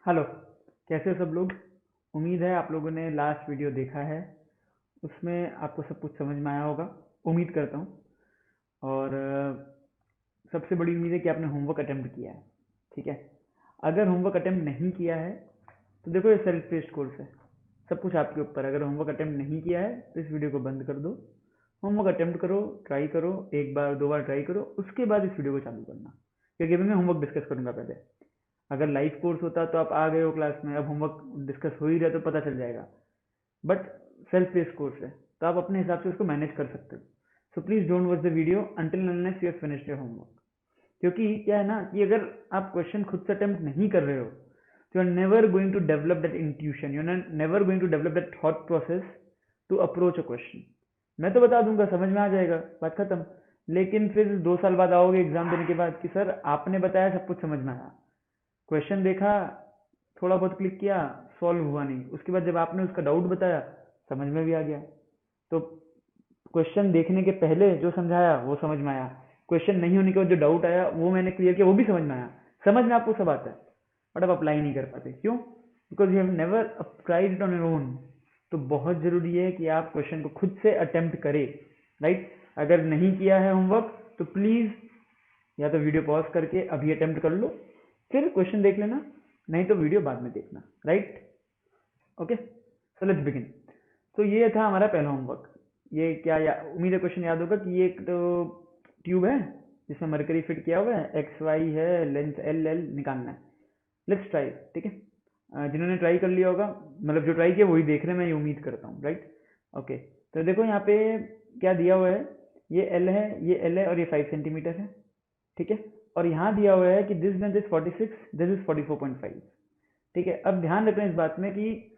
Hello. कैसे हो सब लोग? उम्मीद है आप लोगों ने लास्ट वीडियो देखा है, उसमें आपको सब कुछ समझ में आया होगा, उम्मीद करता हूँ। और सबसे बड़ी उम्मीद है कि आपने होमवर्क अटेम्प्ट किया है। ठीक है, अगर होमवर्क अटेम्प्ट नहीं किया है तो देखो ये सेल्फ पेस्ड कोर्स है, सब कुछ आपके ऊपर। अगर होमवर्क अटेम्प्ट नहीं किया है तो इस वीडियो को बंद कर दो, होमवर्क अटेम्प्ट करो, ट्राई करो, एक बार दो बार ट्राई करो, उसके बाद इस वीडियो को चालू करना, क्योंकि अभी मैं होमवर्क डिस्कस करूंगा पहले। अगर लाइव कोर्स होता तो आप आ गए हो क्लास में, अब होमवर्क डिस्कस हो ही रहा तो पता चल जाएगा। बट सेल्फ पेस्ड कोर्स है तो आप अपने हिसाब से उसको मैनेज कर सकते हो। So please don't watch the video until unless you have finished your homework. क्योंकि क्या है ना कि अगर आप क्वेश्चन खुद से अटेम्प्ट नहीं कर रहे हो तो you are never going to develop that intuition, you are never going to develop that thought process to approach a question. मैं तो बता दूंगा, समझ में आ जाएगा, बात खत्म। लेकिन फिर 2 साल बाद आओगे एग्जाम देने के बाद कि सर आपने बताया सब कुछ समझ में आया, क्वेश्चन देखा, थोड़ा बहुत क्लिक किया, सॉल्व हुआ नहीं, उसके बाद जब आपने उसका डाउट बताया समझ में भी आ गया। तो क्वेश्चन देखने के पहले जो समझाया वो समझ में आया, क्वेश्चन नहीं होने के बाद जो डाउट आया वो मैंने क्लियर किया, वो भी समझ में आया। समझ में आपको सब आता है, बट आप अप्लाई नहीं कर पाते। क्यों? Because you have never tried it on your own. तो बहुत जरूरी है कि आप क्वेश्चन को खुद से अटेम्प्ट करें। राइट? अगर नहीं किया है होमवर्क तो प्लीज या तो वीडियो पॉज करके अभी अटेम्प्ट कर लो, फिर क्वेश्चन देख लेना, नहीं तो वीडियो बाद में देखना। Right? Okay, so let's begin. तो ये था हमारा पहला होमवर्क। ये क्या उम्मीद है क्वेश्चन याद होगा कि ये एक तो ट्यूब है जिसमें मरकरी फिट किया हुआ है, एक्स वाई है, लेंथ एल एल निकालना है। Let's try. ठीक है, जिन्होंने ट्राई कर लिया होगा, मतलब जो ट्राई किया वही देख रहे हैं, मैं ये उम्मीद करता हूँ। राइट? ओके, तो देखो यहाँ पे क्या दिया हुआ है, ये एल है, ये एल है और ये 5 सेंटीमीटर है। ठीक है, और यहाँ दिया हुआ है कि this length is 46, this is 44.5। ठीक है, अब ध्यान रखना इस बात में कि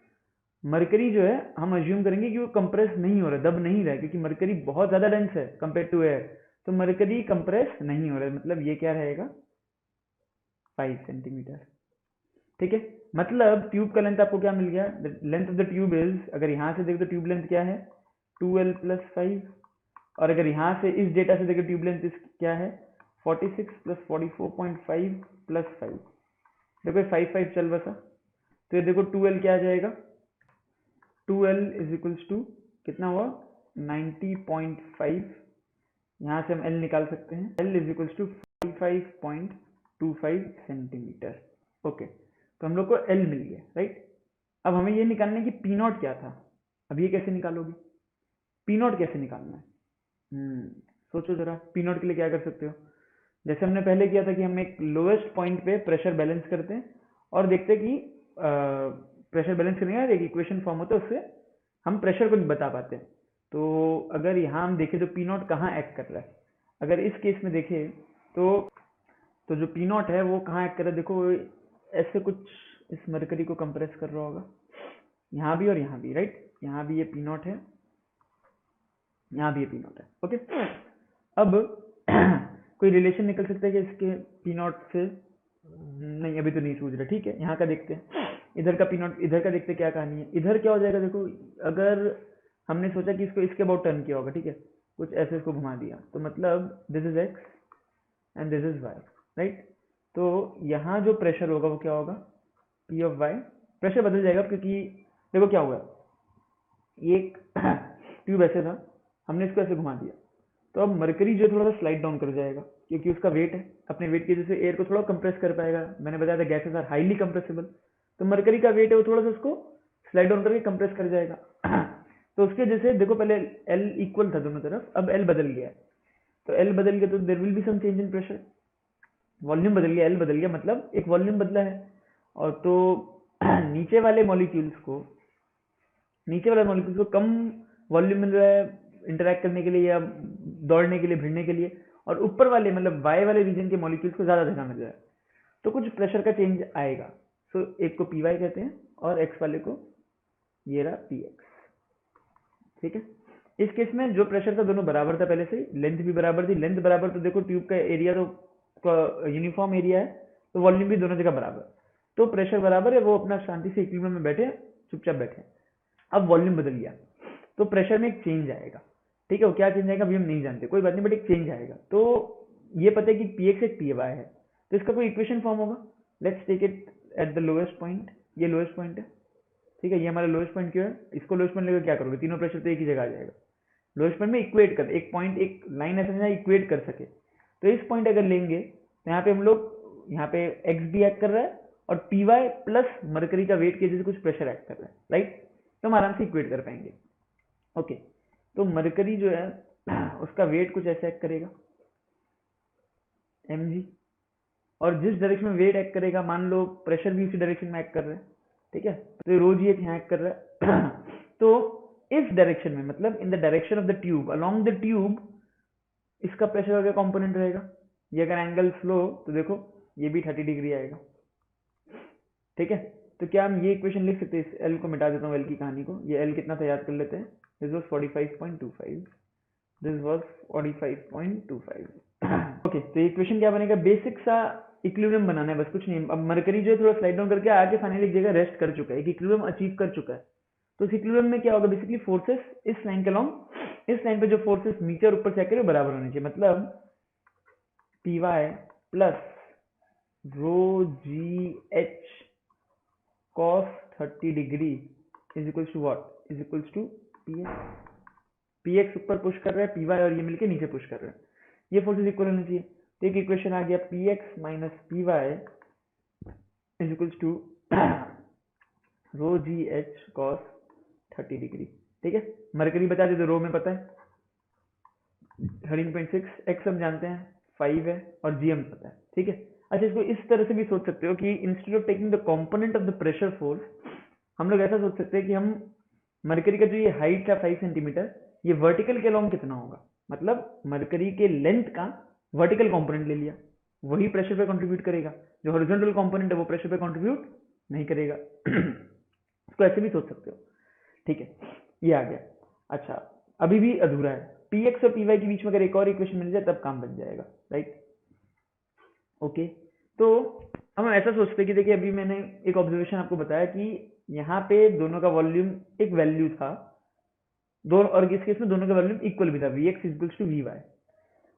मरकरी जो है हम अज्यूम करेंगे कि वो कंप्रेस नहीं हो रहा, दब नहीं रहा है, क्योंकि मरकरी बहुत ज्यादा डेंस है कंपेयर टू एयर। तो मरकरी कंप्रेस नहीं हो रहा है, मतलब ये क्या रहेगा, 5 सेंटीमीटर। ठीक है, मतलब ट्यूब का लेंथ आपको क्या मिल गया, length of the tube is, अगर यहां से देखो तो ट्यूब लेंथ क्या है, 2l+5। और अगर यहां से इस डेटा से देखो ट्यूब लेंथ क्या है, 46 + 44.5 + 5। देखो 5 5 चल बसा, तो ये देखो 2l क्या आ जाएगा, 2l इज इक्वल्स टू कितना हुआ, 90.5। यहाँ से हम l निकाल सकते हैं, l is equals to 45.25 centimetre. Okay, तो हम लोग को l मिल गया। राइट? अब हमें ये निकालना है कि पी नॉट क्या था। अब ये कैसे निकालोगे, पी नॉट कैसे निकालना है? सोचो जरा, पी नॉट के लिए क्या कर सकते हो। जैसे हमने पहले किया था कि हम एक लोएस्ट पॉइंट पे प्रेशर बैलेंस करते हैं और देखते हैं कि प्रेशर बैलेंस करने का एक इक्वेशन फॉर्म होता है, उससे हम प्रेशर को बता पाते हैं। तो अगर यहाँ हम देखें तो पी नॉट कहाँ एक्ट कर रहा है, अगर इस केस में देखें तो जो पी नॉट है वो कहाँ एक्ट कर रहा है, देखो ऐसे कुछ इस मरकरी को कंप्रेस कर रहा होगा, यहाँ भी और यहाँ भी। राइट? यहाँ भी ये पी नॉट है, यहाँ भी ये पी नॉट है। ओके, अब कोई रिलेशन निकल सकता है कि इसके पी नॉट से, नहीं अभी तो नहीं सूझ रहा। ठीक है, यहाँ का देखते हैं, इधर का पी नॉट, इधर का देखते क्या कहानी है। इधर क्या हो जाएगा, देखो अगर हमने सोचा कि इसको इसके अबाउट टर्न किया होगा, ठीक है, कुछ ऐसे इसको घुमा दिया, तो मतलब this is X and this is Y. Right? तो यहाँ जो प्रेशर होगा वो क्या होगा, पी ऑफ वाई। प्रेशर बदल जाएगा क्योंकि देखो क्या हुआ, ये एक ट्यूब ऐसे था, हमने इसको ऐसे घुमा दिया, तो अब मरकरी जो थोड़ा सा स्लाइड डाउन कर जाएगा, क्योंकि उसका वेट है, अपने वेट की वजह से एयर को थोड़ा कंप्रेस कर पाएगा। मैंने बताया था गैसेस आर हाईली कंप्रेसिबल, तो मरकरी का वेट है वो थोड़ा सा उसको स्लाइड डाउन करके कंप्रेस कर जाएगा। तो उसके वजह से देखो पहले एल इक्वल था दोनों तरफ, अब एल बदल गया है। तो एल बदल गया तो there will be some change in pressure, volume बदल गया, एल बदल गया, मतलब एक वॉल्यूम बदला है। और तो नीचे वाले मॉलिक्यूल्स को कम वॉल्यूम मिल रहा है इंटरैक्ट करने के लिए या दौड़ने के लिए, भिड़ने के लिए, और ऊपर वाले मतलब वाई वाले रीजन के मॉलिक्यूल्स को ज्यादा जगह मिल रहा है, तो कुछ प्रेशर का चेंज आएगा। सो एक को पी वाई कहते हैं और एक्स वाले को ये रहा पी एक्स। ठीक है, इस केस में जो प्रेशर था दोनों बराबर था पहले से, लेंथ भी बराबर थी। लेंथ बराबर तो देखो ट्यूब का एरिया तो यूनिफॉर्म एरिया है, तो वॉल्यूम भी दोनों जगह बराबर, तो प्रेशर बराबर है, वो अपना शांति से इक्विलिब्रियम में बैठे, चुपचाप बैठे। अब वॉल्यूम बदल गया तो प्रेशर में एक चेंज आएगा। ठीक है, वो क्या चेंज आएगा अभी हम नहीं जानते, कोई बात नहीं, बट एक चेंज आएगा। तो ये पता है कि पी एक्स एक पी वाई है, तो इसका कोई इक्वेशन फॉर्म होगा। Let's take it at the lowest point, ये लोएस्ट पॉइंट है, ठीक है, ये हमारा लोएस्ट पॉइंट क्यों है, इसको लोएस्ट पॉइंट लेकर क्या करोगे, तीनों प्रेशर तो एक ही जगह आ जाएगा, लोएस्ट पॉइंट में इक्वेट कर, एक पॉइंट एक लाइन ऐसा है इक्वेट कर सके, तो इस पॉइंट अगर लेंगे तो यहाँ पे हम लोग, यहाँ पे एक्स भी एक्ट कर रहा है और पी वाई प्लस मरकरी का वेट के जैसे कुछ प्रेशर एक्ट कर रहा है, राइट, तो हम आराम से इक्वेट कर पाएंगे। ओके, तो मरकरी जो है उसका वेट कुछ ऐसे एक्ट करेगा mg, और जिस डायरेक्शन में वेट एक्ट करेगा, मान लो प्रेशर भी उसी डायरेक्शन में एक्ट कर रहा है, ठीक है, तो रो जी एच यहाँ एक्ट कर रहा है तो इस डायरेक्शन में, मतलब in the direction of the tube, along the tube, इसका प्रेशर का कंपोनेंट रहेगा, ये अगर एंगल स्लो तो देखो ये भी 30 डिग्री आएगा, ठीक है, तो क्या हम ये इक्वेशन लिख सकते हैं, इस एल को मिटा देता हूँ, एल की कहानी को, ये एल कितना था याद कर लेते हैं, this was 45.25, this was 45.25 okay, तो इक्वेशन क्या बनेगा, बेसिक सा इक्विलिब्रियम बनाना है बस, कुछ नहीं। अब मरकरी जो है थोड़ा स्लाइड डाउन करके आके फाइनली एक जगह रेस्ट कर चुका है, एक इक्विलिब्रियम अचीव कर चुका है, तो इस इक्विलिब्रियम में क्या होगा, बेसिकली फोर्सेस इस लाइन के अलॉन्ग, इस लाइन पे जो फोर्सेस नीचे और ऊपर से आके बराबर होने चाहिए, मतलब P Y plus rho G H cos 30 degree is equals to what, is equals to P X ऊपर पुश कर रहा है, पी वाई और ये मिलके नीचे पुश कर रहे हैं, ये फोर्सेस इक्वल होने चाहिए, तो एक इक्वेशन आ गया P X minus P Y is equals to rho G H cos 30 degree, ठीक है, मरकरी बता देते, रो में पता है 13.6, एक्स हम जानते हैं 5 है और जी हम पता है, ठीक है। अच्छा, इसको इस तरह से भी सोच सकते हो कि instead of taking the component of the pressure force, हम लोग ऐसा सोच सकते हैं कि हम मरकरी का जो ये हाइट है 5 सेंटीमीटर, ये वर्टिकल के अलॉन्ग कितना होगा, मतलब मरकरी के लेंथ का वर्टिकल कंपोनेंट ले लिया, वही प्रेशर पे कंट्रीब्यूट करेगा, जो हॉरिजॉन्टल कंपोनेंट है वो प्रेशर पे कंट्रीब्यूट नहीं करेगा इसको ऐसे भी सोच सकते हो, ठीक है, ये आ गया। अच्छा, अभी भी अधूरा है, पी एक्स और पी वाई के बीच में अगर एक और इक्वेशन मिल जाए तब काम बन जाएगा, राइट। ओके, तो हम ऐसा सोचते हैं कि देखिए अभी मैंने एक ऑब्जर्वेशन आपको बताया कि यहाँ पे दोनों का वॉल्यूम एक वैल्यू था, दोनों, और इस केस में दोनों का वॉल्यूम इक्वल भी था, V X equals to V Y,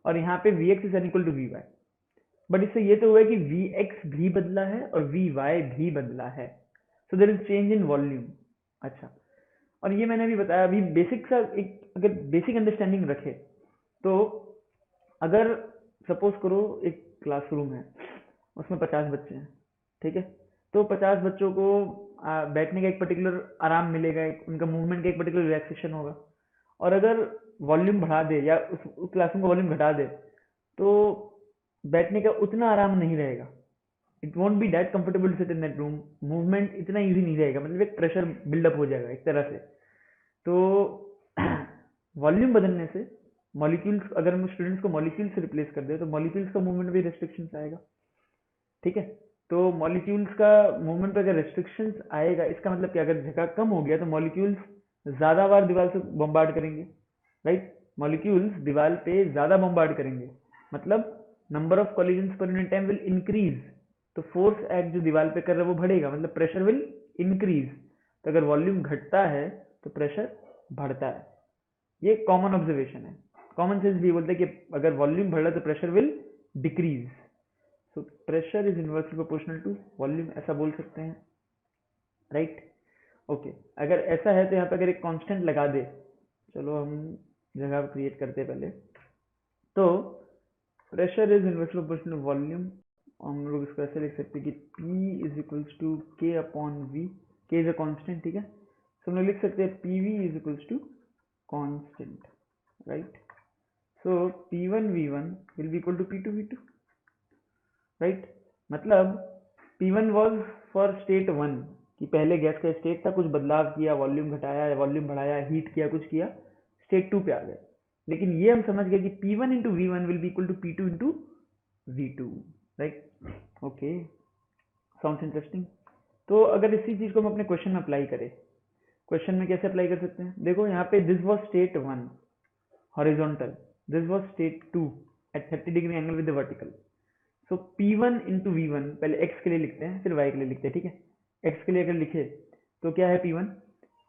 और यहाँ पे V X is equal to V Y, but इससे ये तो हुआ है कि वी एक्स भी बदला है और वी वाई भी बदला है, so there is change in volume. अच्छा, और ये मैंने अभी बताया, अभी बेसिक सा एक अगर बेसिक अंडरस्टैंडिंग रखे तो, अगर सपोज करो एक क्लासरूम है, उसमें 50 बच्चे हैं, ठीक है, तो 50 बच्चों को बैठने का एक पर्टिकुलर आराम मिलेगा, उनका मूवमेंट का एक पर्टिकुलर रिलैक्सेशन होगा, और अगर वॉल्यूम बढ़ा दे या उस क्लासरूम का वॉल्यूम घटा दे तो बैठने का उतना आराम नहीं रहेगा, it won't be that comfortable to sit in that room, movement इतना ईजी नहीं रहेगा, मतलब एक प्रेशर बिल्डअप हो जाएगा एक तरह से। तो वॉल्यूम बदलने से मॉलिक्यूल्स, अगर हम स्टूडेंट्स को मॉलिक्यूल्स से रिप्लेस कर दे तो मॉलिक्यूल्स का मूवमेंट भी रेस्ट्रिक्शंस आएगा, ठीक है, तो मॉलिक्यूल्स का मूवमेंट पर अगर रेस्ट्रिक्शंस आएगा, इसका मतलब कि अगर जगह कम हो गया तो मॉलिक्यूल्स ज्यादा बार दीवार से बम्बार्ड करेंगे, राइट, मॉलिक्यूल्स दीवार पे ज्यादा बम्बार्ड करेंगे, मतलब number of collisions per unit time will increase, तो फोर्स एक्ट जो दीवार पे कर रहा है वो बढ़ेगा, मतलब प्रेशर विल इंक्रीज, तो अगर वॉल्यूम घटता है तो प्रेशर बढ़ता है, ये कॉमन ऑब्जर्वेशन है, कॉमन सेंस भी बोलते हैं कि अगर वॉल्यूम बढ़ रहा है तो pressure will decrease, so pressure is inversely proportional to volume, ऐसा बोल सकते हैं, राइट। ओके, अगर ऐसा है तो यहाँ पे अगर एक कांस्टेंट लगा दे, चलो हम जगह क्रिएट करते हैं पहले, तो pressure is inversely proportional to volume, हम लोग इसको ऐसे लिख सकते हैं कि P is equals to K upon V, K is a constant, ठीक है, तो हम लोग लिख सकते हैं PV is equals to constant, right, so P1 V1 will be equal to P2 V2, right, मतलब P1 वॉज फॉर स्टेट 1 कि पहले गैस का स्टेट था, कुछ बदलाव किया, वॉल्यूम घटाया, वॉल्यूम बढ़ाया, हीट किया, कुछ किया, स्टेट 2 पे आ गए, लेकिन ये हम समझ गए कि P1 into V1 will be equal to P2 into V2, right. Okay, sounds interesting. तो अगर इसी चीज को हम अपने क्वेश्चन में अप्लाई करें, क्वेश्चन में कैसे अप्लाई कर सकते हैं, देखो यहाँ पे this was state 1 horizontal, this was state 2 at 30 degree angle with the vertical, so P1 into V1 पहले x के लिए लिखते हैं फिर y के लिए लिखते हैं, ठीक है, x के लिए अगर लिखे तो क्या है P1,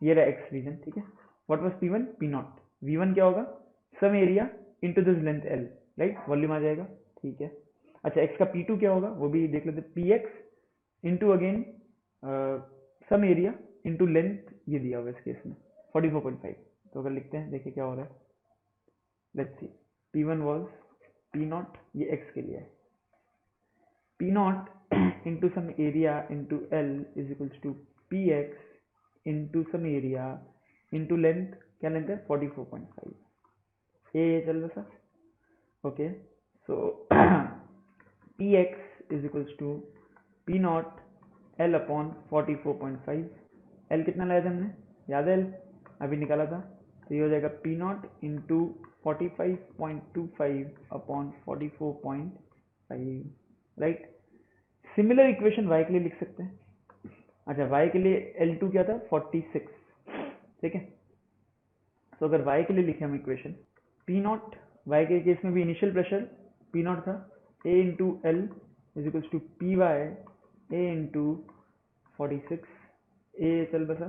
ये रहा x रीजन, ठीक है, what was P1, P0, V1 क्या होगा, sum area into this length L, right, volume आ जाएगा, ठीक है। अच्छा, x का P2 क्या होगा वो भी देख लेते हैं, Px into again some area into length, ये दिया हुआ है इस केस में 44.5। तो अगर लिखते हैं देखिए क्या हो रहा है, let's see. P1 was P not, ये x के लिए है, P not into some area into L is equals to Px into some area into length, क्या लेंथ है 44.5। ये चल रहा था, okay. So Px is equals to P not L upon 44.5। L कितना लाया था हमने, याद है L अभी निकाला था, तो ये हो जाएगा P not into 45.25 upon 44.5, right. Similar equation y के लिए लिख सकते हैं। अच्छा, y के लिए L2 क्या था 46, ठीक है। तो अगर y के लिए लिखे हम इक्वेशन, P नॉट, y के केस में भी इनिशियल प्रेशर P नॉट था, A into L is equals to P Y A into 46, A चल बसा,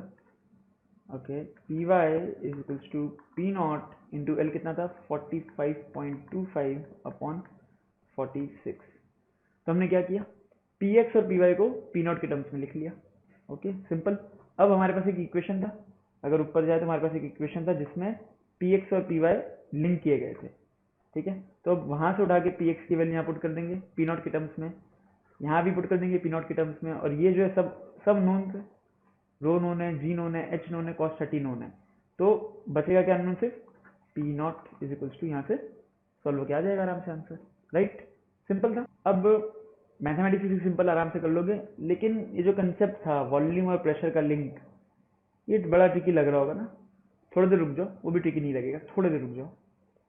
okay. P Y is equals to P not into L कितना था 45.25 अपॉन 46। तो हमने क्या किया, Px और Py को P नॉट के टर्म्स में लिख लिया, ओके, सिंपल। अब हमारे पास एक इक्वेशन था, अगर ऊपर जाए तो हमारे पास एक इक्वेशन था जिसमें Px और Py लिंक किए गए थे, ठीक है। तो अब वहां से उठा के Px की वैल्यू यहाँ पुट कर देंगे P नॉट के टर्म्स में, यहाँ भी पुट कर देंगे P नॉट के टर्म्स में, और ये जो है सब नोन थे, रो नोन है, जी नोन है, एच नोन है, कॉस 30 नोन है, तो बचेगा क्या नोन से, P not is equals to, यहाँ से सॉल्व किया जाएगा आराम से आंसर, राइट, सिंपल था। अब मैथमेटिक्स भी सिंपल आराम से कर लोगे, लेकिन ये जो कंसेप्ट था वॉल्यूम और प्रेशर का लिंक, ये बड़ा ट्रिकी लग रहा होगा ना, थोड़ी देर रुक जाओ, वो भी ट्रिकी नहीं लगेगा, थोड़ी देर रुक जाओ,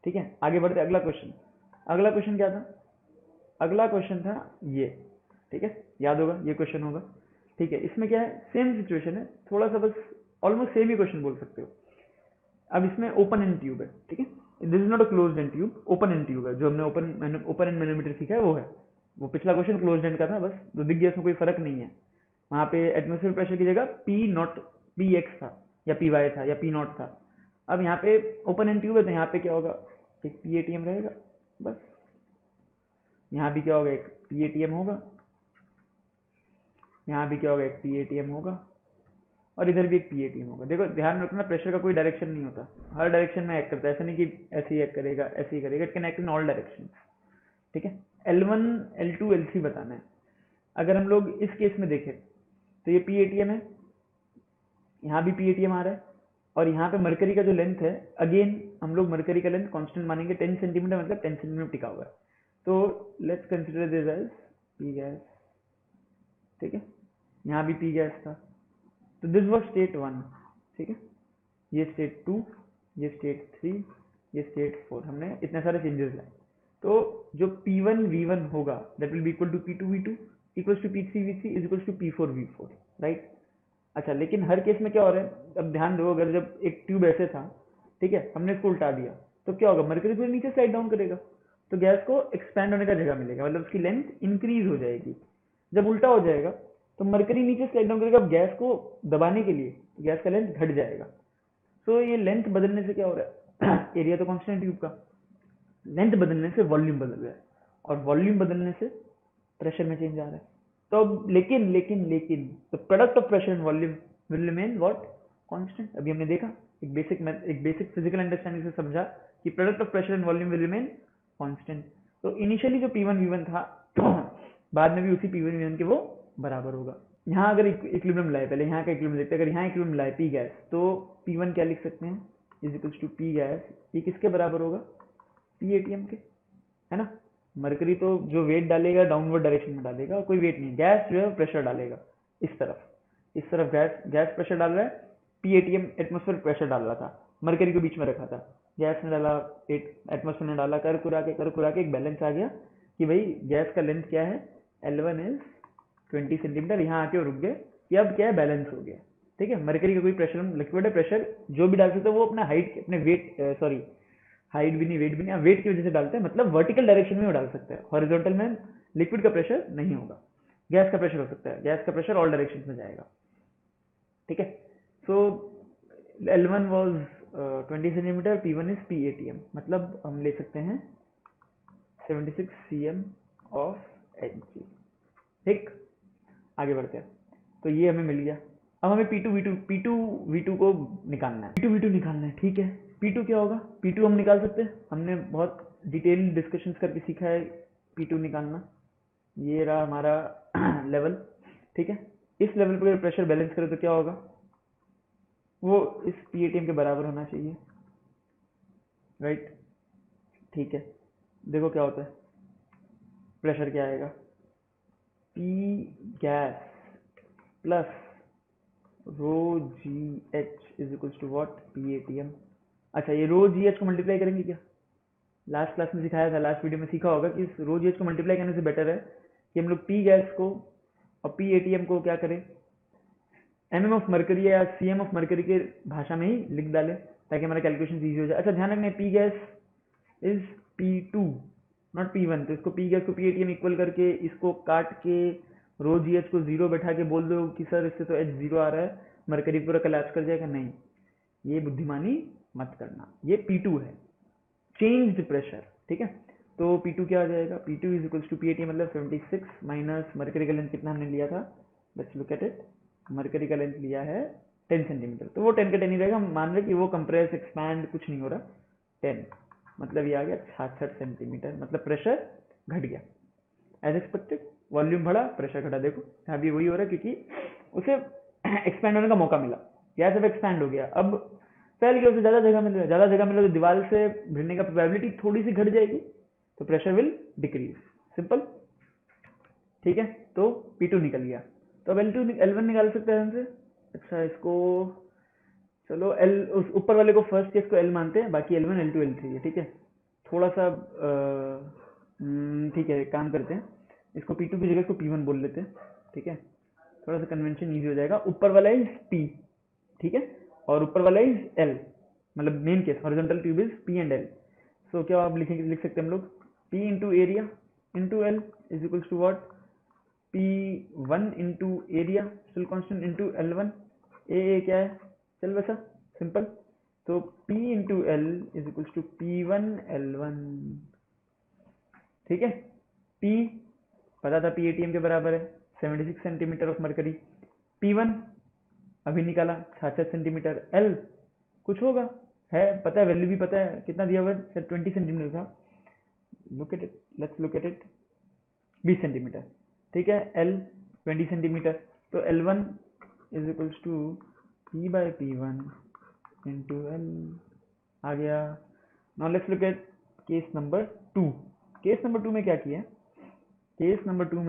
ठीक है। आगे बढ़ते अगला क्वेश्चन। अगला क्वेश्चन क्या था, अगला क्वेश्चन था ये, ठीक है, याद होगा ये क्वेश्चन होगा, ठीक है। इसमें क्या है, सेम सिचुएशन है, थोड़ा सा बस ऑलमोस्ट सेम ही क्वेश्चन बोल सकते हो। अब इसमें ओपन एंड ट्यूब है, ठीक है, this is not a closed end tube, open and tube है, जो हमने ओपन एंड मैनोमीटर सीखा है वो है, वो पिछला क्वेश्चन क्लोज्ड एंड का था, बस तो दिख गया, इसमें कोई फर्क नहीं है। वहां पे एटमोस्फेयर प्रेशर की जगह पी नॉट पी एक्स था या पी वाई था या पी नॉट था। अब यहाँ पे ओपन एंड ट्यूब है, तो यहाँ पे क्या होगा, एक पी एटीएम रहेगा, बस। यहाँ भी क्या होगा, एक पी एटीएम होगा, यहाँ भी क्या होगा, एक पी एटीएम होगा, और इधर भी एक पी एटीएम होगा। देखो ध्यान रखना, प्रेशर का कोई डायरेक्शन नहीं होता, हर डायरेक्शन में एक्ट करता है, ऐसा नहीं कि ऐसे ही एक्ट करेगा ऐसे ही करेगा, it can act in all direction, ठीक है। L1 L2 L3 बताना है। अगर हम लोग इस केस में देखें तो ये पी एटीएम है, यहाँ भी पी एटीएम आ रहा है, और यहाँ पे मरकरी का जो लेंथ है, अगेन हम लोग मरकरी का लेंथ कांस्टेंट मानेंगे, 10 सेंटीमीटर, मतलब 10 सेंटीमीटर टिका हुआ है, तो let's consider this as P gas, ठीक है। यहाँ भी पी गैस था, तो दिस वाज स्टेट 1, ठीक है। ये स्टेट 2, ये स्टेट 3, ये स्टेट 4, हमने इतने सारे चेंजेस लाए, तो जो P1 V1 होगा that will be equal to P2 V2 equals to P3 V3 is equals to P4 V4, right. अच्छा, लेकिन हर केस में क्या हो रहा है, अब ध्यान दो, अगर जब एक ट्यूब ऐसे था, ठीक है, हमने इसको उल्टा दिया, तो क्या होगा, मरकरी थोड़ी नीचे स्लाइड डाउन करेगा, तो गैस को एक्सपैंड होने का जगह मिलेगा, मतलब उसकी लेंथ इंक्रीज हो जाएगी। जब उल्टा हो जाएगा तो मरकरी नीचे स्लाइड डाउन करेगा, अब गैस को दबाने के लिए गैस का लेंथ घट जाएगा। तो ये लेंथ बदलने से क्या हो रहा है एरिया तो कांस्टेंट ट्यूब का, लेंथ बदलने से वॉल्यूम बदल रहा है, और वॉल्यूम बदलने से प्रेशर में चेंज आ रहा है। तो अब लेकिन the product of pressure and volume will remain what, constant. अभी हमने देखा, एक बेसिक फिजिकल अंडरस्टैंडिंग से समझा कि product of pressure and volume will remain constant. तो इनिशियली जो P1 V1 था बाद में भी उसी P1 V1 के वो बराबर होगा। यहाँ अगर इक्विलिब्रियम लाए, पहले यहाँ का इक्विलिब्रियम देखते हैं, अगर यहाँ इक्विलिब्रियम लाए पी गैस, तो P1 क्या लिख सकते हैं, is equals to P gas, ये किसके बराबर होगा, पी एटीएम के, है ना। मरकरी तो जो वेट डालेगा डाउनवर्ड डायरेक्शन में डालेगा, और कोई वेट नहीं, गैस जो है प्रेशर डालेगा इस तरफ गैस प्रेशर डाल रहा है, पी एटीएम एटमोस्फेयर प्रेशर डाल रहा था, मरकरी को बीच में रखा था, गैस ने डाला, एटमोस्फेयर ने डाला, कर कुरा के एक बैलेंस आ गया कि भाई गैस का लेंथ क्या है, L1 इज 20 सेंटीमीटर, यहाँ आके रुक गए कि अब क्या है, बैलेंस हो गया, ठीक है। मरकरी का कोई प्रेशर, लिक्विड है, प्रेशर जो भी डाल सकते हैं वो अपना हाइट, अपने वेट, सॉरी हाइट भी नहीं, वेट भी नहीं, वेट की वजह से डालते हैं, मतलब वर्टिकल डायरेक्शन में वो डाल सकते हैं, हॉरिजॉन्टल में लिक्विड का प्रेशर नहीं होगा, गैस का प्रेशर हो सकता है, गैस का प्रेशर ऑल डायरेक्शन में जाएगा, ठीक है। सो L1 was 20 centimetre, P1 is P ATM, मतलब हम ले सकते हैं 76 cm ऑफ Hg, ठीक। आगे बढ़ते हैं। तो ये हमें मिल गया। अब हमें P2 को निकालना है, P2 निकालना है, ठीक है। P2 क्या होगा, P2 हम निकाल सकते हैं, हमने बहुत डिटेल डिस्कशंस करके सीखा है P2 निकालना। ये रहा हमारा लेवल, ठीक है। इस लेवल पर प्रेशर बैलेंस करें तो क्या होगा, वो इस PATM के बराबर होना चाहिए, राइट, ठीक है। देखो क्या होता है, प्रेशर क्या आएगा, P gas plus rho G H is equals to what, PATM। अच्छा, ये रो जी एच को मल्टीप्लाई करेंगे क्या, लास्ट क्लास में सिखाया था, लास्ट वीडियो में सीखा होगा कि इस रो जी एच को मल्टीप्लाई करने से बेटर है कि हम लोग P गैस को और PATM को क्या करें, MM ऑफ मरकरी या CM ऑफ मरकरी के भाषा में ही लिख डालें ताकि हमारा कैलकुलेशन इजी हो जाए। अच्छा ध्यान रखना, P gas is P2 not P1, तो इसको P गैस को PATM इक्वल करके इसको काट के रो जी एच को जीरो बैठा के बोल दो कि सर इससे तो एच जीरो आ रहा है, मरकरी पूरा कोलैप्स कर जाएगा। नहीं, ये बुद्धिमानी मत करना, ये P2 है, चेंज्ड प्रेशर, ठीक है। तो P2 क्या आ जाएगा, P2 is equals to PATM मतलब 76 माइनस मरकरी का लेंथ कितना हमने लिया था, let's look at it, mercury का लेंथ लिया है 10 सेंटीमीटर, तो वो 10 का 10 ही रहेगा। हम मान रहे कि वो कंप्रेस एक्सपैंड कुछ नहीं हो रहा, 10 मतलब ये आ गया 66 सेंटीमीटर, मतलब प्रेशर घट गया एज एक्सपेक्टेड, वॉल्यूम बढ़ा प्रेशर घटा। देखो यहाँ भी वही हो रहा है क्योंकि उसे एक्सपैंड होने का मौका मिला, गैस अब एक्सपैंड हो गया, अब फैल गया, उसे ज्यादा जगह मिल रहा है, ज्यादा जगह मिला तो दीवार से भिड़ने का प्रोबेबिलिटी थोड़ी सी घट जाएगी, तो प्रेशर विल डिक्रीज, सिंपल, ठीक है। तो P2 निकल गया, तो अब L1 निकाल सकते हैं हमसे। अच्छा इसको चलो L, उस ऊपर वाले को फर्स्ट केस को L मानते हैं, बाकी L1 L2 L3 है, ठीक है। थोड़ा सा ठीक है, एक काम करते हैं, इसको P2 की जगह इसको P1 बोल लेते हैं, ठीक है, थोड़ा सा कन्वेंशन ईजी हो जाएगा। ऊपर वाला इज P, ठीक है, और ऊपर वाला इज L, मतलब main case horizontal tube is P and L। So क्या आप लिखेंगे, लिख सकते हैं हम लोग P into area into L is equals to what, P1 into area still constant into L1, ए क्या है, चल वैसा सिंपल, तो P into L is equals to P1 L1, ठीक है। P पता था PATM के बराबर है 76 सेंटीमीटर ऑफ मरकरी, P1 अभी निकाला 66 सेंटीमीटर, L कुछ होगा है, पता है वैल्यू भी पता है, कितना दिया हुआ है, 20 सेंटीमीटर था, look at it, let's look at it, 20 centimetre, ठीक है, L 20 सेंटीमीटर, तो L1 is equals to P by P1 into L आ गया। Now let's look at case number 2। Case number 2 में क्या किया है, केस नंबर 2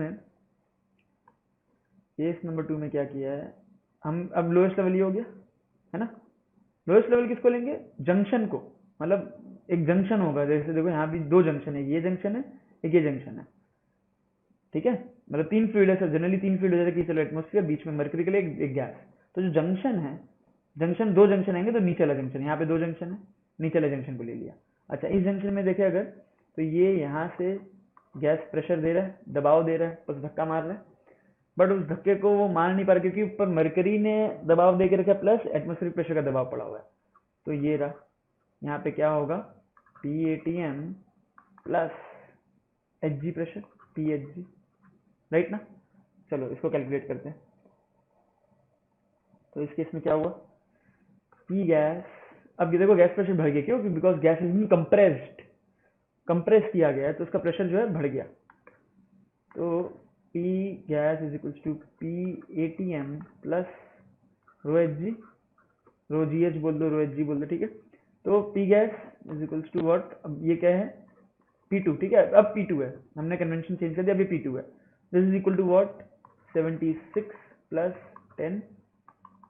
में क्या किया है, हम अब लोएस्ट लेवल ही हो गया है ना, लोएस्ट लेवल किसको लेंगे, जंक्शन को, मतलब एक जंक्शन होगा, जैसे देखो यहाँ भी दो जंक्शन है, ये जंक्शन है, एक ये जंक्शन है, ठीक है, मतलब तीन फ्लूइड है सर, जनरली तीन फ्लूइड हो जाता है कि चलो एटमोस्फियर, बीच में मरकरी के लिए एक गैस, तो जो जंक्शन है, जंक्शन दो जंक्शन आएंगे तो नीचे वाला जंक्शन, यहाँ पे दो जंक्शन है, नीचे वाले जंक्शन को ले लिया। अच्छा इस जंक्शन में देखे अगर, तो ये यहाँ से गैस प्रेशर दे रहा है, दबाव दे रहा है, बस धक्का मार रहा है, बट उस धक्के को वो मार नहीं पा रहा क्योंकि ऊपर मरकरी ने दबाव दे के रखा प्लस एटमोस्फेरिक प्रेशर का दबाव पड़ा हुआ है, तो ये रहा, यहाँ पे क्या होगा, PATM plus Hg pressure, PHg, right ना। चलो इसको कैलकुलेट करते हैं, तो इस केस में क्या हुआ, P गैस, अब ये देखो गैस प्रेशर बढ़ गया, क्यों, because gas is compressed, compress किया गया है तो उसका प्रेशर जो है बढ़ गया, तो P gas is equals to PATM plus rho Hg, rho GH बोल दो, रो Hg बोल दो, ठीक है। तो P gas is equals to what, अब ये क्या है, P2, ठीक है, अब P2 है, हमने कन्वेंशन चेंज कर दिया, अभी P2 है, this is equal to what, 76 plus 10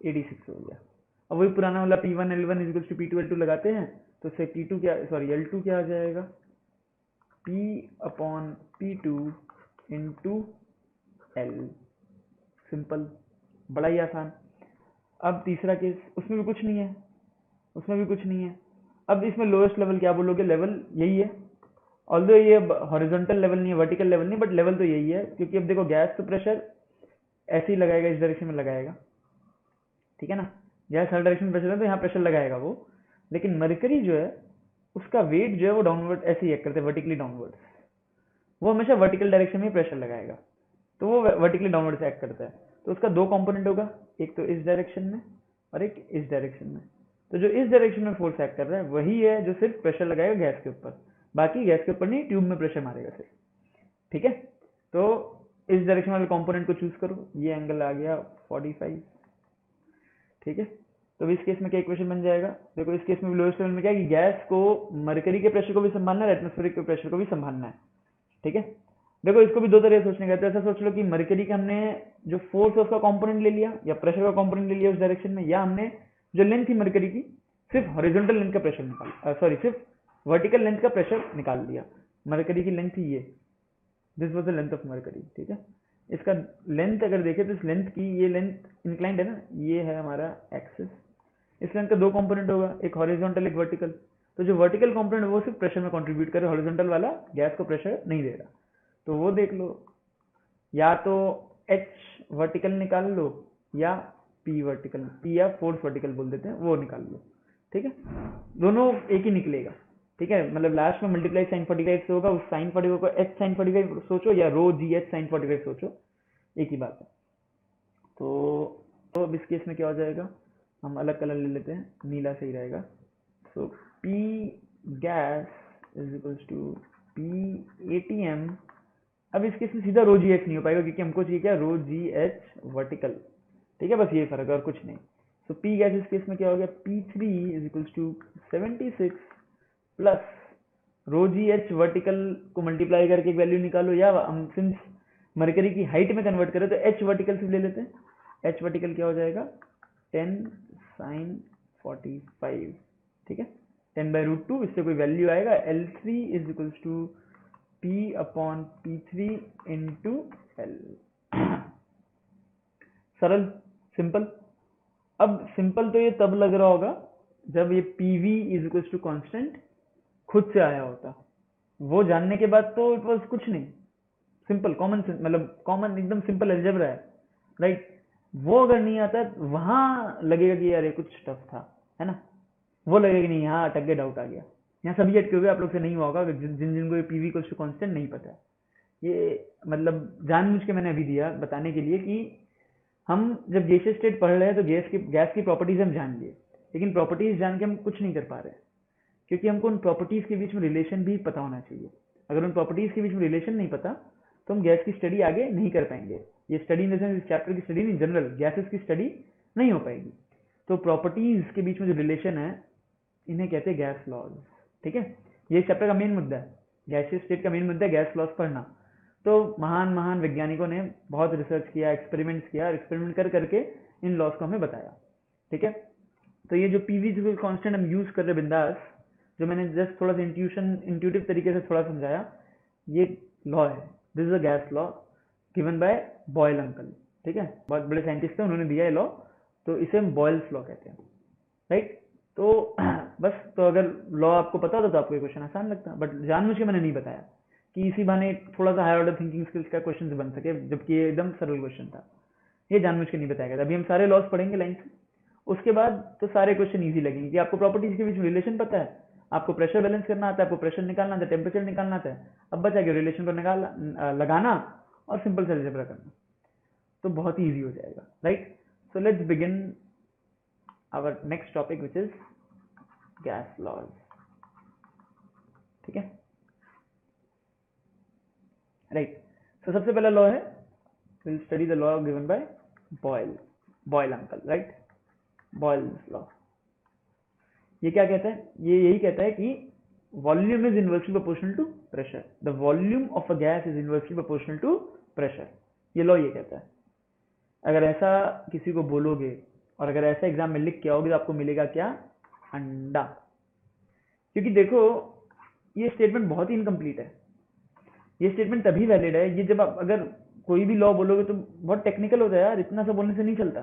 86 हो गया। अब वही पुराना वाला P1 L1 is equals to P2 L2 लगाते हैं, तो इससे P2 क्या, सॉरी L2 क्या आ जाएगा, P upon P2 into L, simple, बड़ा ही आसान। अब तीसरा केस, उसमें भी कुछ नहीं है, उसमें भी कुछ नहीं है, अब इसमें लोएस्ट लेवल क्या बोलोगे, लेवल यही है, ऑल्दो ये हॉरिजॉन्टल लेवल नहीं है, वर्टिकल लेवल नहीं, बट लेवल तो यही है, क्योंकि अब देखो गैस तो प्रेशर ऐसे ही लगाएगा, इस डायरेक्शन में लगाएगा, ठीक है ना, गैस हर डायरेक्शन में प्रेशर है तो यहाँ प्रेशर लगाएगा वो, लेकिन मरकरी जो है उसका वेट जो है वो डाउनवर्ड ऐसे ही एक्ट करते हैं, वर्टिकली डाउनवर्ड, वो हमेशा वर्टिकल डायरेक्शन में प्रेशर लगाएगा, तो वो वर्टिकली डाउनवर्ड से एक्ट करता है। तो उसका दो कंपोनेंट होगा, एक तो इस डायरेक्शन में और एक इस डायरेक्शन में। तो जो इस डायरेक्शन में फोर्स एक्ट कर रहा है वही है जो सिर्फ प्रेशर लगाएगा गैस के ऊपर, बाकी गैस के ऊपर नहीं, ट्यूब में प्रेशर मारेगा सिर्फ। ठीक है, तो इस डायरेक्शन वाले कंपोनेंट को चूज करो, ये एंगल आ गया 45। ठीक है, तो इस केस में क्या इक्वेशन बन जाएगा, देखो इस केस में लोएस्ट लेवल में क्या है कि गैस को मरकरी के प्रेशर को भी संभालना है, एटमॉस्फेरिक के प्रेशर को भी संभालना है। ठीक है, देखो इसको भी दो तरह से सोचने का, तो ऐसा सोच लो कि मरकरी का हमने जो फोर्स है उसका कंपोनेंट ले लिया या प्रेशर का कंपोनेंट ले लिया उस डायरेक्शन में, या हमने जो लेंथ थी मरकरी की सिर्फ हॉरिजॉन्टल लेंथ का प्रेशर निकाल, सॉरी सिर्फ वर्टिकल लेंथ का प्रेशर निकाल लिया। मरकरी की लेंथ थी ये, this was the length of mercury. ठीक है, इसका लेंथ अगर देखें तो इस लेंथ की, ये लेंथ इंक्लाइंड है ना, ये है हमारा एक्सिस। इस लेंथ का दो कंपोनेंट होगा, एक हॉरिजॉन्टल एक वर्टिकल। तो जो वर्टिकल कंपोनेंट वो सिर्फ प्रेशर में कंट्रीब्यूट करे, हॉरिजॉन्टल वाला गैस को प्रेशर नहीं दे रहा। तो वो देख लो, या तो एच वर्टिकल निकाल लो या पी वर्टिकल, पी या फोर्स वर्टिकल बोल देते हैं, वो निकाल लो। ठीक है, दोनों एक ही निकलेगा। ठीक है, मतलब लास्ट में मल्टीप्लाई साइन 45 से होगा, उस साइन 45 को एच साइन 45 सोचो या रो जी एच साइन 45 सोचो, एक ही बात है। तो अब इस केस में क्या हो जाएगा, हम अलग कलर ले लेते हैं, नीला सही रहेगा। So P gas is equals to P ATM. अब इस केस में सीधा रो जी एच नहीं हो पाएगा क्योंकि हमको चाहिए क्या, रो जी एच वर्टिकल। ठीक है, बस ये फर्क है और कुछ नहीं। सो पी गैस इस केस में क्या हो गया, P3 is equals to 76 plus rho G H vertical को मल्टीप्लाई करके एक वैल्यू निकालो, या हम सिंस मरकरी की हाइट में कन्वर्ट करें तो एच वर्टिकल से ले लेते हैं। एच वर्टिकल क्या हो जाएगा, 10 साइन 45। ठीक है, 10/√2, इससे कोई वैल्यू आएगा, L3 is equals to P/P3 into L। सरल, सिंपल। अब सिंपल तो ये तब लग रहा होगा जब ये PV is equals to constant खुद से आया होता, वो जानने के बाद तो इट वाज कुछ नहीं, सिंपल कॉमन, मतलब कॉमन एकदम सिंपल अलजेब्रा है, राइट। वो अगर नहीं आता वहां लगेगा कि यार ये कुछ टफ था, है ना, वो लगेगा नहीं, हाँ अटक गए, डाउट आ गया। यहाँ सभी अटके हुए, आप लोग से नहीं हुआ होगा जिनको ये पीवी इक्वल्स टू कांस्टेंट नहीं पता है। ये मतलब जानबूझ के मैंने अभी दिया बताने के लिए कि हम जब गैसियस स्टेट पढ़ रहे हैं तो गैस की प्रॉपर्टीज हम जान लिए, लेकिन प्रॉपर्टीज जान के हम कुछ नहीं कर पा रहे हैं क्योंकि हमको उन प्रॉपर्टीज के बीच में रिलेशन भी पता होना चाहिए। अगर उन प्रॉपर्टीज के बीच में रिलेशन नहीं पता तो हम गैस की स्टडी आगे नहीं कर पाएंगे। ये स्टडी इन द सेंस, इस चैप्टर की स्टडी नहीं, जनरल गैसेस की स्टडी नहीं हो पाएगी। तो प्रॉपर्टीज के बीच में जो रिलेशन है इन्हें कहते हैं गैस लॉज। ठीक है, ये चैप्टर का मेन मुद्दा है, गैसियस स्टेट का मेन मुद्दा है गैस लॉज पढ़ना। तो महान महान वैज्ञानिकों ने बहुत रिसर्च किया, एक्सपेरिमेंट्स किया, एक्सपेरिमेंट कर करके इन लॉज को हमें बताया। ठीक है, तो ये जो पीवी कांस्टेंट हम यूज कर रहे बिंदास, जो मैंने जस्ट थोड़ा सा इंट्यूटिव तरीके से थोड़ा समझाया, ये लॉ है, this is a gas law given by Boyle uncle. ठीक है, बहुत बड़े साइंटिस्ट थे, उन्होंने दिया है लॉ, तो इसे हम बॉयल्स लॉ कहते हैं, राइट। तो बस, तो अगर लॉ आपको पता होता तो आपको ये क्वेश्चन आसान लगता, बट जानबूझ के मैंने नहीं बताया कि इसी बहाने थोड़ा सा हायर ऑर्डर थिंकिंग स्किल्स का क्वेश्चन बन सके, जबकि ये एकदम सरल क्वेश्चन था, ये जानबूझ के नहीं बताया गया। अभी हम सारे लॉस पढ़ेंगे लाइन से, उसके बाद तो सारे क्वेश्चन इजी लगेंगे कि आपको प्रॉपर्टीज के बीच में रिलेशन पता है, आपको प्रेशर बैलेंस करना आता है, आपको प्रेशर निकालना आता है, टेम्परेचर निकालना आता है, अब बचा के रिलेशन को लगाना और सिंपल से अलजेब्रा करना, तो बहुत ही ईजी हो जाएगा, right. So let's begin our next topic which is gas laws. ठीक है, राइट। सो सबसे पहला लॉ है, will study the law given by Boyle uncle, right, Boyle's law. ये क्या कहता है, ये यही कहता है कि volume is inversely proportional to pressure, the volume of a gas is inversely proportional to pressure, ये लॉ ये कहता है। अगर ऐसा किसी को बोलोगे और अगर ऐसा एग्जाम में लिख के आओगे तो आपको मिलेगा क्या, अंडा। क्योंकि देखो ये स्टेटमेंट बहुत ही इनकम्प्लीट है, ये स्टेटमेंट तभी वैलिड है ये जब आप अगर कोई भी लॉ बोलोगे तो बहुत टेक्निकल होता है यार, इतना सा बोलने से नहीं चलता।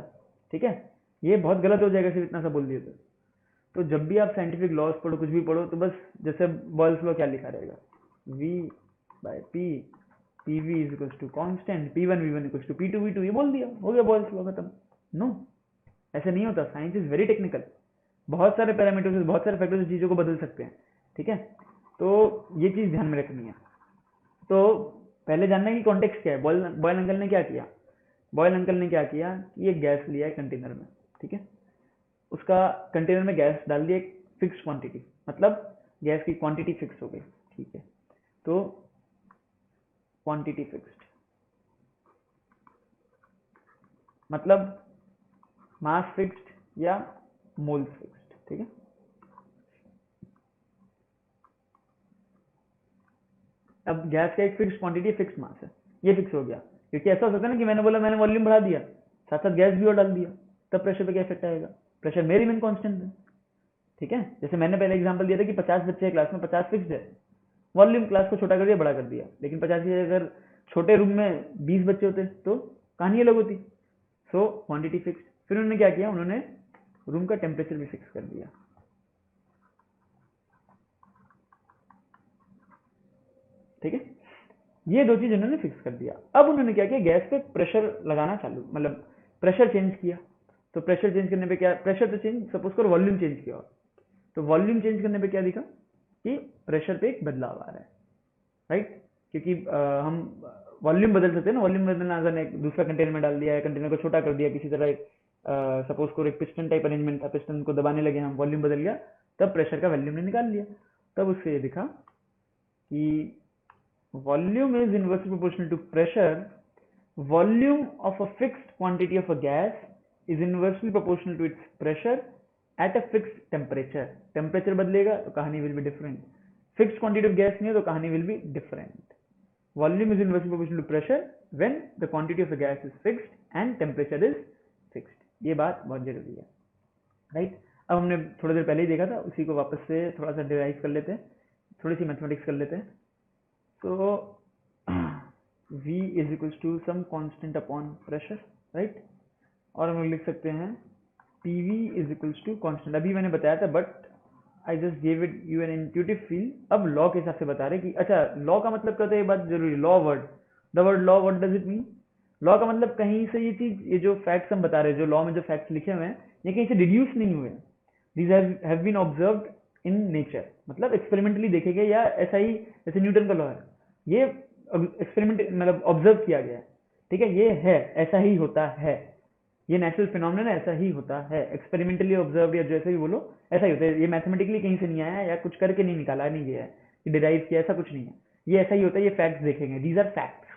ठीक है, ये बहुत गलत हो जाएगा सिर्फ इतना सा बोल दिए तो जब भी आप साइंटिफिक लॉज पढ़ो, कुछ भी पढ़ो, तो बस जैसे बॉयल्स लॉ क्या लिखा रहेगा, V/P, PV is equals to constant, P1 V1 equals to P2 V2, ये बोल दिया, हो गया बॉयल्स लॉ खत्म। नो, ऐसे नहीं होता, साइंस इज वेरी टेक्निकल, बहुत सारे पैरामीटर्स से, बहुत सारे फैक्टर्स से चीजों को बदल सकते हैं। ठीक है, तो ये चीज ध्यान में रखनी है। तो पहले जानना है कि कॉन्टेक्स्ट क्या है। बॉयल अंकल ने क्या किया, बॉयल अंकल ने क्या किया कि ये गैस लिया है कंटेनर में, ठीक है, उसका कंटेनर में गैस डाल दिया एक फिक्स क्वांटिटी, मतलब गैस की क्वांटिटी फिक्स हो गई, ठीक है। तो क्वांटिटी फिक्स्ड मतलब मास फिक्स्ड या मोल्स फिक्स्ड, ठीक है। अब गैस का एक फिक्स क्वांटिटी फिक्स मास है, ये फिक्स हो गया, क्योंकि ऐसा हो सकता है ना कि मैंने बोला मैंने वॉल्यूम बढ़ा दिया, साथ साथ गैस भी और डाल दिया, तब प्रेशर पे क्या इफेक्ट आएगा, प्रेशर में रिमेन कांस्टेंट है, ठीक है। जैसे मैंने पहले एग्जांपल दिया था कि 50 बच्चे हैं क्लास में, 50 फिक्स है, वॉल्यूम क्लास को छोटा कर दिया, बड़ा कर दिया, लेकिन 50 की अगर छोटे रूम में 20 बच्चे होते तो कहानी अलग होती। So quantity fix. फिर उन्होंने क्या किया, उन्होंने रूम का टेम्परेचर भी फिक्स कर दिया, ठीक है। ये दो चीज उन्होंने फिक्स कर दिया। अब उन्होंने क्या किया, गैस पे प्रेशर लगाना चालू, मतलब प्रेशर चेंज किया। तो प्रेशर चेंज करने पे क्या, प्रेशर तो चेंज, सपोज करो वॉल्यूम चेंज किया, तो वॉल्यूम चेंज करने पे क्या दिखा कि प्रेशर पे एक बदलाव आ रहा है, राइट। क्योंकि हम वॉल्यूम बदल सकते हैं ना, वॉल्यूम बदलना, अगर एक दूसरा कंटेनर में डाल दिया है, कंटेनर को छोटा कर दिया किसी तरह, सपोज करो एक पिस्टन टाइप अरेंजमेंट था, पिस्टन को दबाने लगे हम, वॉल्यूम बदल गया, तब प्रेशर का वैल्यूम ने निकाल लिया। तब उससे ये दिखा कि volume is inversely proportional to pressure. Volume of a fixed quantity of a gas is inversely proportional to its pressure at a fixed temperature. Temperature बदलेगा तो कहानी will be different. Fixed quantity of gas नहीं है तो कहानी will be different. Volume is inversely proportional to pressure when the quantity of a gas is fixed and temperature is fixed. ये बात बहुत जरूरी है, राइट। अब हमने थोड़ी देर पहले ही देखा था, उसी को वापस से थोड़ा सा डिराइव कर लेते हैं, थोड़ी सी मैथमेटिक्स कर लेते हैं। So V is equals to some constant upon pressure, right? और हम लोग लिख सकते हैं PV is equals to constant। अभी मैंने बताया था, but I just gave it you an intuitive feel। अब लॉ के हिसाब से बता रहे कि अच्छा लॉ का मतलब क्या होता है, ये बात जरूरी। Law word, the word law, what does it mean? Law का मतलब कहीं से ये चीज, ये जो फैक्ट्स हम बता रहे हैं, जो लॉ में जो फैक्ट्स लिखे हुए हैं, ये कहीं से डिड्यूस नहीं हुए, these have been observed in nature, मतलब एक्सपेरिमेंटली देखे गए, या ऐसा ही जैसे न्यूटन का लॉ है, ये एक्सपेरिमेंट मतलब ऑब्जर्व किया गया है, ठीक है, ये है, ऐसा ही होता है, ये नेचुरल फिनोमिनन ऐसा ही होता है, एक्सपेरिमेंटली ऑब्जर्व या जैसे भी बोलो ऐसा ही होता है। ये मैथमेटिकली कहीं से नहीं आया या कुछ करके नहीं निकाला नहीं गया है, डिराइव किया, ऐसा कुछ नहीं है, ये ऐसा ही होता है, ये फैक्ट्स देखेंगे, दीज आर फैक्ट्स,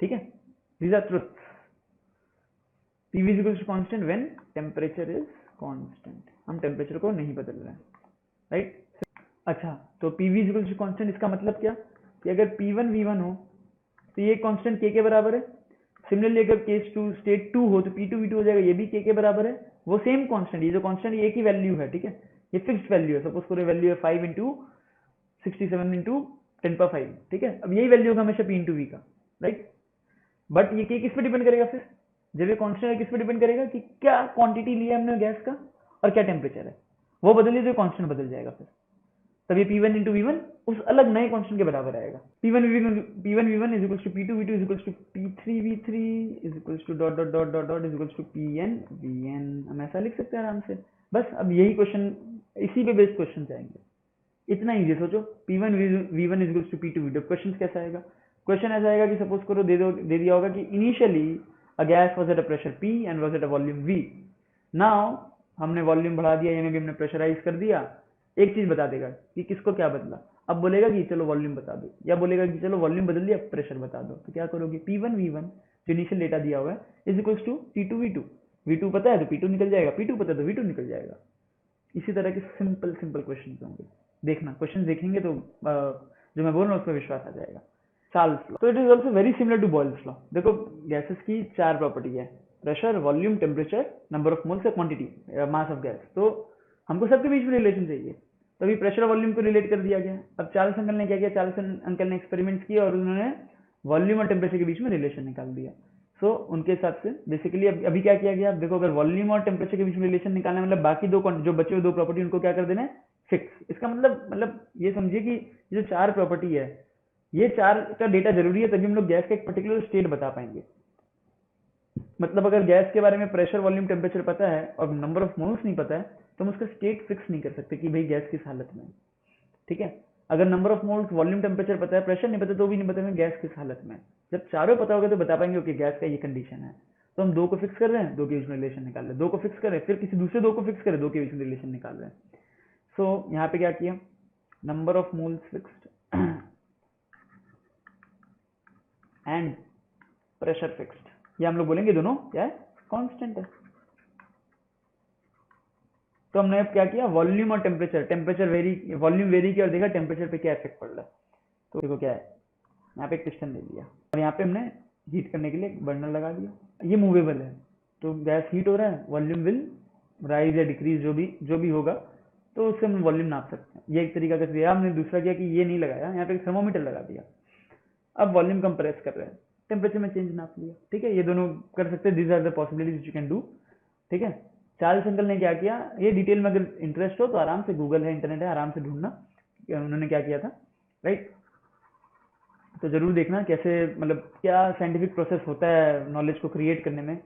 ठीक है, these are truths. PV is equals to constant when temperature is constant, हम टेम्परेचर को नहीं बदल रहे हैं, राइट। अच्छा, तो PV is equals to constant, इसका मतलब क्या कि अगर P1 V1 हो तो ये कांस्टेंट K के बराबर है। सिमिलरली अगर केस 2 स्टेट 2 हो तो P2 V2 हो जाएगा, ये भी K के बराबर है। वो सेम कांस्टेंट, ये जो कांस्टेंट एक ही वैल्यू है, ठीक है, ये फिक्स्ड वैल्यू है। सपोज करो वैल्यू है 5 इंटू 67 इंटू 10⁵, ठीक है। अब यही वैल्यू होगा हमेशा P इंटू V का, राइट। बट ये K किस पे डिपेंड करेगा, फिर जब ये कांस्टेंट है किस पे डिपेंड करेगा कि क्या क्वांटिटी लिया हमने गैस का और क्या टेम्परेचर है, वो बदलिए तो कांस्टेंट बदल जाएगा। फिर तब ये P1 इंटू V1 उस अलग नए कांस्टेंट के बराबर आएगा। P1 V1 is equals to P2 V2 is equals to P3 V3 is equals to dot dot dot dot dot is equals to Pn Vn। हम ऐसा लिख सकते हैं आराम से। बस अब यही क्वेश्चन, इसी पे बेस्ड क्वेश्चन आएंगे, इतना ईजी सोचो। P1 V1 is equals to P2 V2। Question कैसा आएगा, क्वेश्चन ऐसा आएगा कि सपोज करो दे दिया होगा कि initially a gas was at a pressure P and was at a volume V। Now हमने वॉल्यूम बढ़ा दिया, यानी कि हमने प्रेशराइज कर दिया। एक चीज बता देगा कि किसको क्या बदला। अब बोलेगा कि चलो वॉल्यूम बता दो, या बोलेगा कि चलो वॉल्यूम बदल दिया प्रेशर बता दो। तो क्या करोगे, P1 V1 जो इनिशियल डेटा दिया हुआ है is equals to P2 V2। V2 पता है तो P2 निकल जाएगा, P2 पता है तो V2 निकल जाएगा। इसी तरह के सिंपल सिंपल क्वेश्चन होंगे, देखना क्वेश्चन देखेंगे तो जो मैं बोल रहा हूँ उस पर विश्वास आ जाएगा। चार्ल्स लॉ, तो it is also very similar to Boyle's law. देखो गैसेस की 4 प्रॉपर्टी है, pressure, volume, temperature, number of moles, quantity, mass of gas. तो हमको सबके बीच में रिलेशन चाहिए, तभी प्रेशर वॉल्यूम को रिलेट कर दिया गया। अब चार्ल्स अंकल ने क्या किया, चार्ल्स अंकल ने एक्सपेरिमेंट किया और उन्होंने वॉल्यूम और टेम्परेचर के बीच में रिलेशन निकाल दिया। सो उनके हिसाब से बेसिकली अभी क्या किया गया, देखो अगर वॉल्यूम और टेम्परेचर के बीच में रिलेशन निकालना मतलब बाकी दो जो बचे हुए 2 प्रॉपर्टी उनको क्या कर देना है, फिक्स। इसका मतलब ये समझिए कि जो 4 प्रॉपर्टी है, ये 4 का डेटा जरूरी है, तभी हम लोग गैस का एक पर्टिकुलर स्टेट बता पाएंगे। मतलब अगर गैस के बारे में प्रेशर, वॉल्यूम, टेम्परेचर पता है और नंबर ऑफ मोल्स नहीं पता है तो हम उसका स्टेट फिक्स नहीं कर सकते कि भाई गैस किस हालत में है, ठीक है। अगर number of moles, volume, temperature पता है, प्रेशर नहीं पता तो भी नहीं बताएंगे गैस किस हालत में है। जब चारों पता होगा तो बता पाएंगे ओके गैस का ये कंडीशन है। तो हम दो को फिक्स कर रहे हैं, दो के बीच में रिलेशन निकाल रहे हैं, दो को फिक्स कर रहे हैं, फिर किसी दूसरे दो को फिक्स करें, दो के बीच में रिलेशन निकाल रहे हैं। सो यहाँ पे क्या किया, number of moles fixed and pressure fixed, ये हम लोग बोलेंगे दोनों क्या है, कांस्टेंट है। तो हमने अब क्या किया, वॉल्यूम और temperature, temperature vary, volume very किया और देखा टेम्परेचर पे क्या इफेक्ट पड़ रहा है। तो देखो क्या है, यहाँ पे एक पिस्टन ले लिया और यहाँ पे हमने हीट करने के लिए एक बर्नर लगा दिया, ये मूवेबल है तो गैस हीट हो रहा है, वॉल्यूम विल राइज या डिक्रीज, जो भी होगा, तो उससे हम वॉल्यूम नाप सकते हैं। ये एक तरीका कर दिया हमने। दूसरा किया कि ये नहीं लगाया, यहाँ पे एक थर्मोमीटर लगा दिया, अब वॉल्यूम कंप्रेस कर रहे हैं, टेम्परेचर में चेंज नाप लिया। ठीक है, ये दोनों कर सकते हैं, these are the possibilities you can do. ठीक है, चार्ल्स अंकल ने क्या किया, ये डिटेल में अगर इंटरेस्ट हो तो आराम से गूगल है, इंटरनेट है, आराम से ढूंढना उन्होंने क्या किया था, राइट। तो जरूर देखना कैसे, मतलब क्या साइंटिफिक प्रोसेस होता है नॉलेज को क्रिएट करने में,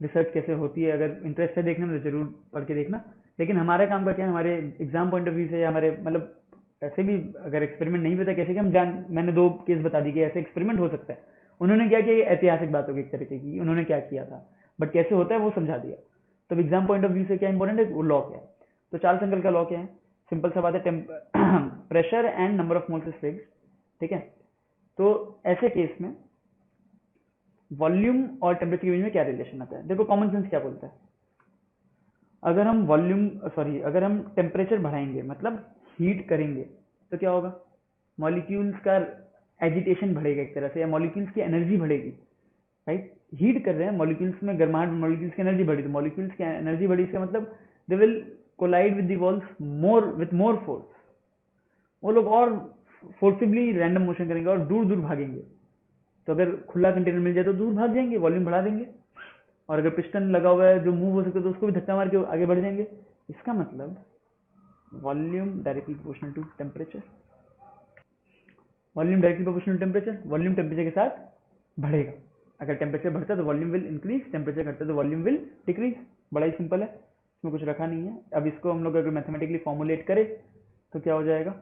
रिसर्च कैसे होती है। अगर इंटरेस्ट है देखने में तो जरूर पढ़ के देखना। लेकिन हमारे काम का क्या है, हमारे एग्जाम पॉइंट ऑफ व्यू से या हमारे मतलब ऐसे भी अगर एक्सपेरिमेंट नहीं पता कैसे कि हम जान, मैंने दो केस बता दी कि ऐसे एक्सपेरिमेंट हो सकता है। उन्होंने क्या किया, ये ऐतिहासिक बातों की एक तरीके की, उन्होंने क्या किया था, बट कैसे होता है वो समझा दिया। तो एग्जाम पॉइंट ऑफ व्यू से क्या इंपॉर्टेंट है, वो लॉ क्या है। तो चार्ल्स अंकल का लॉ क्या है, सिंपल सा बात है, pressure and number of moles is fixed. ठीक है, तो ऐसे केस में वॉल्यूम और टेम्परेचर के बीच में क्या रिलेशन आता है। देखो कॉमन सेंस क्या बोलता है, अगर हम अगर हम टेम्परेचर बढ़ाएंगे मतलब हीट करेंगे तो क्या होगा, मॉलिक्यूल्स का एजिटेशन बढ़ेगा एक तरह से, या मॉलिक्यूल्स की एनर्जी बढ़ेगी, राइट। हीट कर रहे हैं, मॉलिक्यूल्स में गर्माहट, मॉलिक्यूल्स की एनर्जी बढ़ी, तो मॉलिक्यूल्स की एनर्जी बढ़ी, इसका मतलब they will collide with the walls more force, वो लोग और फोर्सिबली रैंडम मोशन करेंगे और दूर दूर भागेंगे। तो अगर खुला कंटेनर मिल जाए तो दूर भाग जाएंगे, वॉल्यूम बढ़ा देंगे, और अगर पिस्टन लगा हुआ है जो मूव हो सकता है तो उसको भी धक्का मार के आगे बढ़ जाएंगे। इसका मतलब volume directly proportional to temperature, volume directly proportional to temperature, volume temperature के साथ बढ़ेगा। अगर टेम्परेचर बढ़ता है तो वॉल्यूम विल इंक्रीज, टेम्परेचर घटता है तो वॉल्यूम विल डिक्रीज। बड़ा ही सिंपल है, इसमें कुछ रखा नहीं है। अब इसको हम लोग अगर मैथमेटिकली फॉर्मुलेट करें तो क्या हो जाएगा,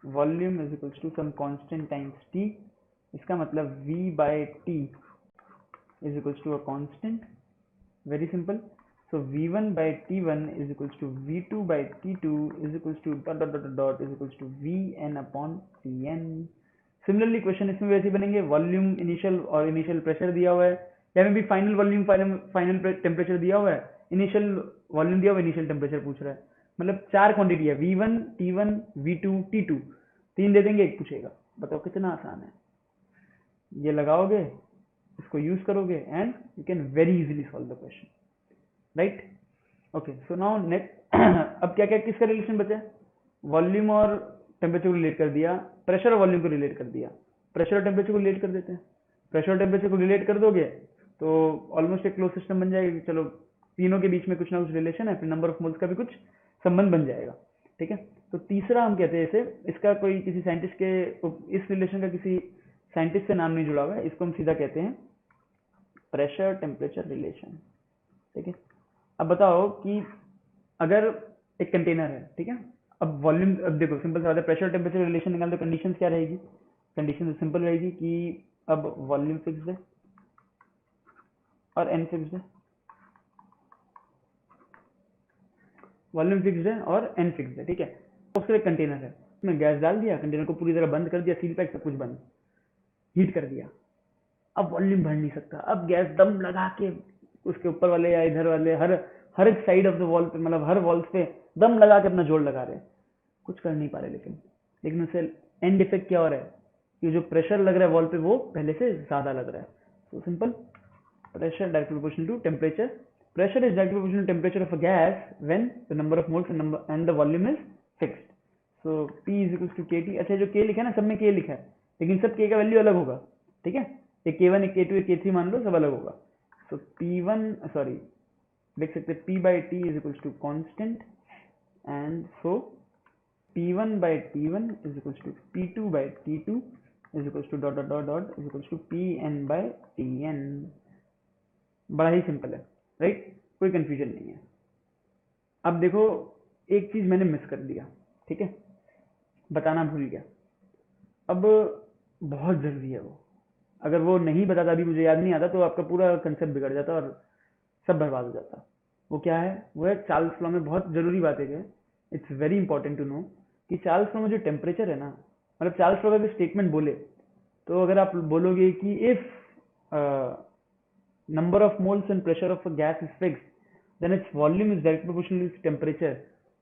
volume is equals to some constant times T, इसका मतलब v by t is equals to a constant, very simple. So v1 by t1 is equals to v2 by t2 is equals to dot dot dot dot is equals to vn upon tn. Similarly question इसमें वैसे बनेंगे, volume initial और initial pressure दिया हुआ है, या में भी फाइनल वॉल्यूम फाइनल टेम्परेचर दिया हुआ है, इनिशियल वॉल्यूम दिया हुआ है, इनिशियल टेम्परेचर पूछ रहा है, मतलब चार क्वांटिटी है, v1 t1 v2 t2, तीन दे देंगे, एक पूछेगा। बताओ कितना आसान है, ये लगाओगे, इसको यूज करोगे and you can very easily solve the question, right. Okay, so now next, अब क्या क्या किसका रिलेशन बचा है, वॉल्यूम और टेम्परेचर को रिलेट कर दिया, प्रेशर और वॉल्यूम को रिलेट कर दिया, प्रेशर और टेम्परेचर को रिलेट कर देते हैं। प्रेशर और टेम्परेचर को रिलेट कर दोगे तो ऑलमोस्ट एक क्लोज सिस्टम बन जाएगी, चलो तीनों के बीच में कुछ ना कुछ रिलेशन है, फिर नंबर ऑफ मोल्स का भी कुछ संबंध बन जाएगा। ठीक है, तो तीसरा हम कहते हैं इसे, इसका कोई किसी साइंटिस्ट के, इस रिलेशन का किसी साइंटिस्ट से नाम नहीं जुड़ा हुआ है, इसको हम सीधा कहते हैं प्रेशर टेम्परेचर रिलेशन। ठीक है, अब बताओ कि अगर एक कंटेनर है, ठीक है, अब वॉल्यूम, अब देखो सिंपल सा बात है, प्रेशर टेम्परेचर रिलेशन निकाल, तो कंडीशन क्या रहेगी, कंडीशन सिंपल रहेगी कि अब वॉल्यूम फिक्स्ड है और एन फिक्स्ड है, वॉल्यूम फिक्स्ड है और एन फिक्स्ड है। ठीक है, तो सिर्फ एक कंटेनर है, उसमें गैस डाल दिया, कंटेनर को पूरी तरह बंद कर दिया, सील पैक सब कुछ बंद, हीट कर दिया। अब वॉल्यूम बढ़ नहीं सकता, अब गैस दम लगा के उसके ऊपर वाले या इधर वाले हर एक साइड ऑफ द वॉल पे, मतलब हर वॉल्स पे दम लगा के अपना जोर लगा रहे, कुछ कर नहीं पा रहे। लेकिन उससे एंड इफेक्ट क्या हो रहा है, कि जो प्रेशर लग रहा है वॉल पे वो पहले से ज्यादा लग रहा है। तो simple, pressure directly proportional to temperature, pressure is directly proportional to temperature of a gas when the number of moles and the volume is fixed. So P is equals to KT। अच्छा, जो K लिखा है ना, सब में K लिखा है, लेकिन सब K का वैल्यू अलग होगा। ठीक है, एक K1 एक K2 एक K3 मान लो, सब अलग होगा। सो P1 सॉरी लिख सकते P by T is equals to constant, and so P1 by T1 is equals to P2 by T2 is equals to dot dot dot dot is equals to Pn by Tn। बड़ा ही simple है, right, कोई confusion नहीं है। अब देखो एक चीज मैंने मिस कर दिया, ठीक है, बताना भूल गया। अब बहुत जरूरी है वो, अगर वो नहीं बताता, अभी मुझे याद नहीं आता, तो आपका पूरा कंसेप्ट बिगड़ जाता और सब बर्बाद हो जाता। वो क्या है? वो है चार्ल्स लॉ में बहुत जरूरी बात है, it's very important to know कि चार्ल्स लॉ में जो टेम्परेचर है ना, मतलब चार्ल्स लॉ का स्टेटमेंट बोले तो अगर आप बोलोगे कि if number of moles and pressure of a gas is fixed, then its volume is directly proportional to its temperature,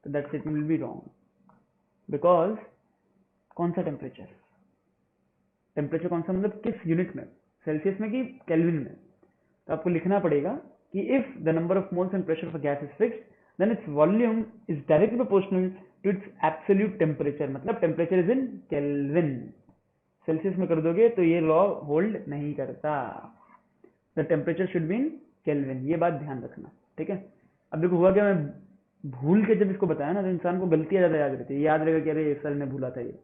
so that statement will be wrong. Because कौन सा टेम्परेचर? टेम्परेचर कौन सा, मतलब किस यूनिट में, सेल्सियस में कि kelvin में? तो आपको लिखना पड़ेगा कि if the number of moles and pressure of a gas is fixed, then its volume is directly proportional to its absolute temperature, मतलब temperature is in kelvin. Celsius में कर दोगे तो ये लॉ होल्ड नहीं करता, the temperature should be in kelvin, ये बात ध्यान रखना, ठीक है। अब देखो हुआ क्या, मैं भूल के जब इसको बताया ना तो इंसान को गलतियां ज्यादा याद रहती है, याद रहेगा कि अरे सर ने भूला था ये,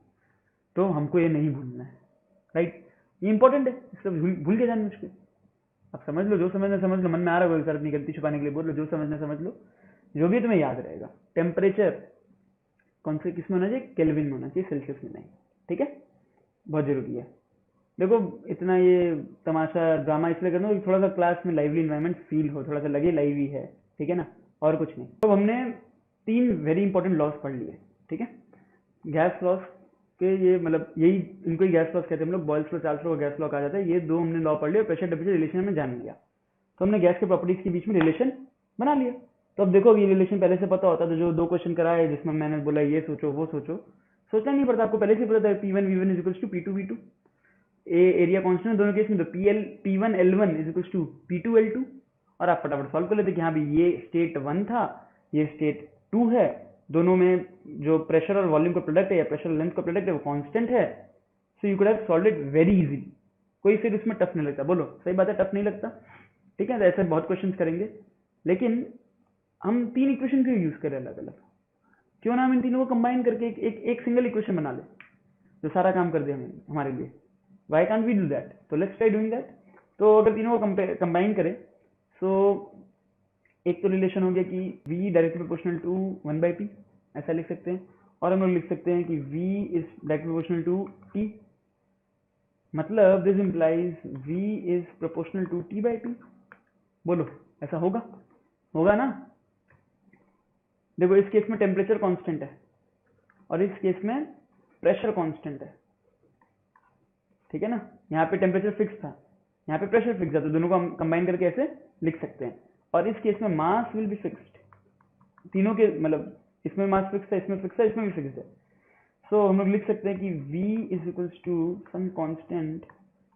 तो हमको ये नहीं भूलना है, राइट। ये इंपॉर्टेंट है, इसको भूल के जाना मुश्किल। अब समझ लो, जो समझना समझ लो, मन में आ रहा है सर अपनी गलती छुपाने के लिए बोल लो, जो समझना समझ लो, जो भी तुम्हें याद रहेगा। टेम्परेचर कौन से किस में होना चाहिए? केल्विन में होना चाहिए, सेल्सियस में नहीं, ठीक है, बहुत जरूरी है। देखो इतना ये तमाशा ड्रामा इसलिए करना कि थोड़ा सा क्लास में लाइवली एनवायरनमेंट फील हो, थोड़ा सा लगे लाइवली है, ठीक है ना, और कुछ नहीं। तो हमने 3 वेरी इंपॉर्टेंट लॉस पढ़ लिए, ठीक है, गैस लॉस के, ये मतलब यही इनको ही गैस लॉस कहते हैं हम लोग, बॉयल्स लॉ, चार्ल्स लॉ को गैस लॉ कहा जाता है। ये 2 हमने लॉ पढ़ लिया, प्रेशर टेम्परेचर रिलेशन हमने जान लिया, तो हमने गैस के प्रॉपर्टीज के बीच में रिलेशन बना लिया। तो अब देखो ये रिलेशन पहले से पता होता तो जो 2 क्वेश्चन कराए जिसमें मैंने बोला ये सोचो वो सोचो, सोचना नहीं पड़ता, आपको पहले से पता था P1 V1 is equals to P2 V2, area constant है दोनों केस में, तो P1 L1 is equals to P2 L2, और आप फटाफट सॉल्व कर लेते कि हाँ भी ये स्टेट 1 था, ये स्टेट 2 है, दोनों में जो प्रेशर और वॉल्यूम का प्रोडक्ट है या प्रेशर और लेंथ का प्रोडक्ट है वो कांस्टेंट है, so you could have solved it very easily. कोई फिर उसमें टफ नहीं लगता, बोलो सही बात है, टफ नहीं लगता, ठीक है। तो ऐसे बहुत क्वेश्चन करेंगे, लेकिन हम 3 इक्वेशन क्यों यूज करें अलग अलग? क्यों ना हम इन तीनों को कंबाइन करके एक सिंगल इक्वेशन बना ले जो सारा काम कर दे हमारे लिए। Why can't we do that? तो लेट्स ट्राई डूइंग दैट। तो अगर तीनों को कंबाइन करें, सो एक तो रिलेशन हो गया कि v directly proportional to 1/p, ऐसा लिख सकते हैं, और हम लोग लिख सकते हैं कि v is directly proportional to t, मतलब this implies v is proportional to t/p। बोलो ऐसा होगा? होगा ना? देखो इस केस में टेम्परेचर कांस्टेंट है और इस केस में प्रेशर कांस्टेंट है, ठीक है ना। यहाँ पे टेम्परेचर फिक्स था, यहाँ पे प्रेशर फिक्स है, तो दोनों को हम कंबाइन करके ऐसे लिख सकते हैं। और इस केस में मास विल बी फिक्स्ड, तीनों के मतलब इसमें मास फिक्स है, इसमें फिक्स है, इसमें भी फिक्स है। सो हम लोग लिख सकते हैं कि v is equals to some constant,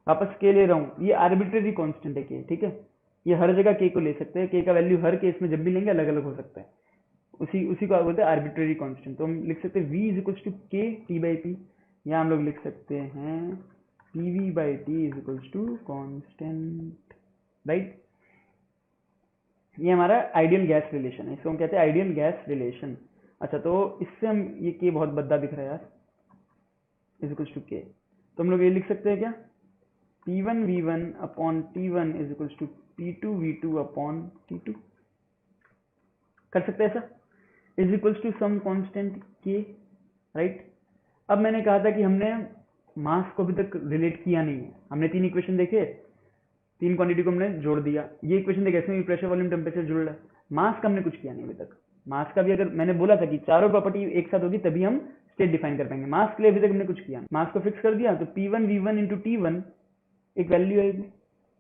वापस k ले रहा हूँ, ये आर्बिट्रेरी कांस्टेंट है k, ठीक है, ये हर जगह k को ले सकते हैं, k का वैल्यू हर केस में जब भी लेंगे अलग अलग हो सकता है, उसी को बोलते हैं आर्बिट्रेरी कांस्टेंट। तो हम लिख सकते हैं v is equals to k t/p, या हम लोग लिख सकते हैं pv/t is equals to constant, right. ये हमारा आइडियल गैस रिलेशन है, इसको हम कहते हैं आइडियल गैस रिलेशन। अच्छा, तो इससे हम ये k बहुत बद्दा दिख रहा है यार, इज इक्वल्स टू k, तो हम लोग ये लिख सकते हैं क्या, P1 V1 upon T1 is equals to P2 V2 upon T2, कर सकते हैं ऐसा, is equals to some constant k, right. अब मैंने कहा था कि हमने मास को अभी तक रिलेट किया नहीं है, हमने 3 इक्वेशन देखे, 3 क्वांटिटी को हमने जोड़ दिया, ये इक्वेशन देखे, इसमें भी प्रेशर वॉल्यूम टेम्परेचर जुड़ रहा है, मास का हमने कुछ किया नहीं अभी तक। मास का भी अगर मैंने बोला था कि चारों प्रॉपर्टी एक साथ होगी तभी हम स्टेट डिफाइन कर पाएंगे, मास के लिए अभी तक हमने कुछ किया, मास को फिक्स कर दिया, तो P1 V1 इंटू T1 एक वैल्यू आएगी,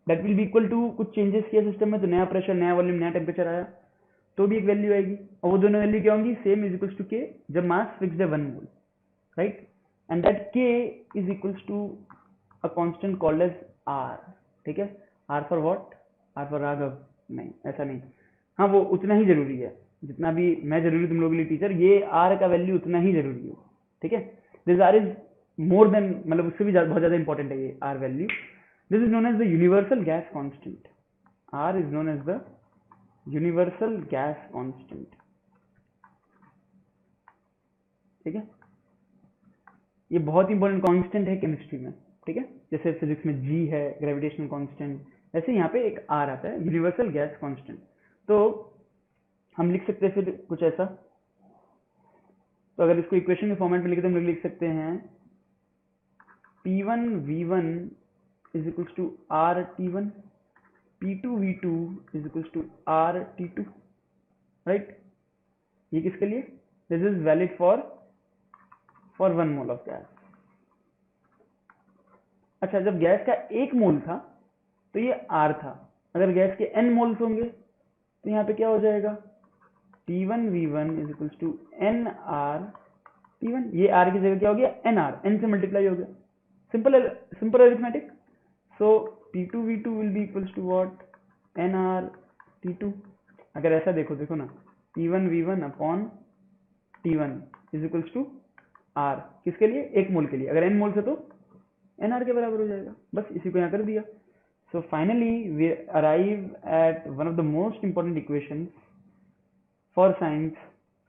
that will be equal to कुछ चेंजेस किया सिस्टम में, तो नया प्रेशर, नया वॉल्यूम, नया टेम्परेचर आया, तो भी एक वैल्यू आएगी, और वो दोनों वैल्यू क्या होंगी, same is equals to k, जब मास फिक्स्ड है 1 mole, right, and that k is equals to a constant called as r, ठीक है। r for what? r for Raghav? नहीं, ऐसा नहीं, हाँ वो उतना ही जरूरी है जितना भी मैं जरूरी तुम लोगों के लिए टीचर, ये r का वैल्यू उतना ही जरूरी है, ठीक है। This r is more than, मतलब उससे भी बहुत ज्यादा इंपॉर्टेंट है ये r value. This is known as the universal gas constant, r is known as the universal gas constant, ठीक है। ये बहुत इंपॉर्टेंट कांस्टेंट है केमिस्ट्री में, ठीक है, जैसे फिजिक्स में g है ग्रेविटेशनल कांस्टेंट, ऐसे यहाँ पे एक r आता है, यूनिवर्सल गैस कांस्टेंट। तो हम लिख सकते हैं फिर कुछ ऐसा, तो अगर इसको इक्वेशन के फॉर्मेट में लिखे तो हम लोग लिख सकते हैं P1V1 is equals to RT1, P2V2 is equals to RT2, right. ये किसके लिए? This is valid for 1 mole of gas. अच्छा, जब गैस का 1 मोल था तो ये R था। अगर गैस के n मोल्स होंगे तो यहाँ पे क्या हो जाएगा? P1V1 is equals to NRT1। ये R की जगह क्या हो गया? NR, n से मल्टीप्लाई हो गया। Simple arithmetic. So P2V2 will be equals to what? NRT2। अगर ऐसा देखो ना, P1V1 upon T1 is equals to R। किसके लिए? 1 मोल के लिए। अगर n मोल से तो NR के बराबर हो जाएगा। बस इसी को यहाँ कर दिया। So finally we arrive at one of the most important equations for science,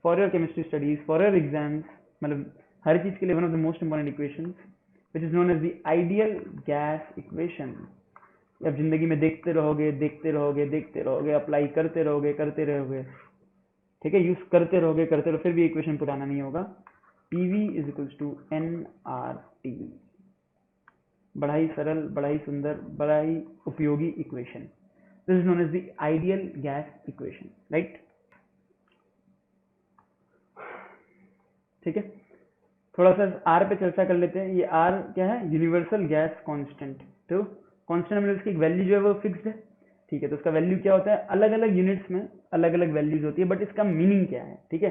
for your chemistry studies, for your exams, मतलब हर चीज के लिए one of the most important equations which is known as the ideal gas equation. अब जिंदगी में देखते रहोगे, अप्लाई करते रहोगे, ठीक है, यूज करते रहोगे, फिर भी इक्वेशन पुराना नहीं होगा। PV is equals to NRT। बड़ा ही सरल, बड़ा ही सुंदर, बड़ा ही उपयोगी equation. This is known as the ideal gas equation, right. ठीक है, थोड़ा सा R पे चर्चा कर लेते हैं। ये R क्या है? Universal gas constant. तो कांस्टेंट मतलब इसकी वैल्यू जो है वो फिक्स्ड है, ठीक है। तो उसका वैल्यू क्या होता है? अलग अलग यूनिट्स में अलग अलग वैल्यूज होती है, बट इसका मीनिंग क्या है? ठीक है।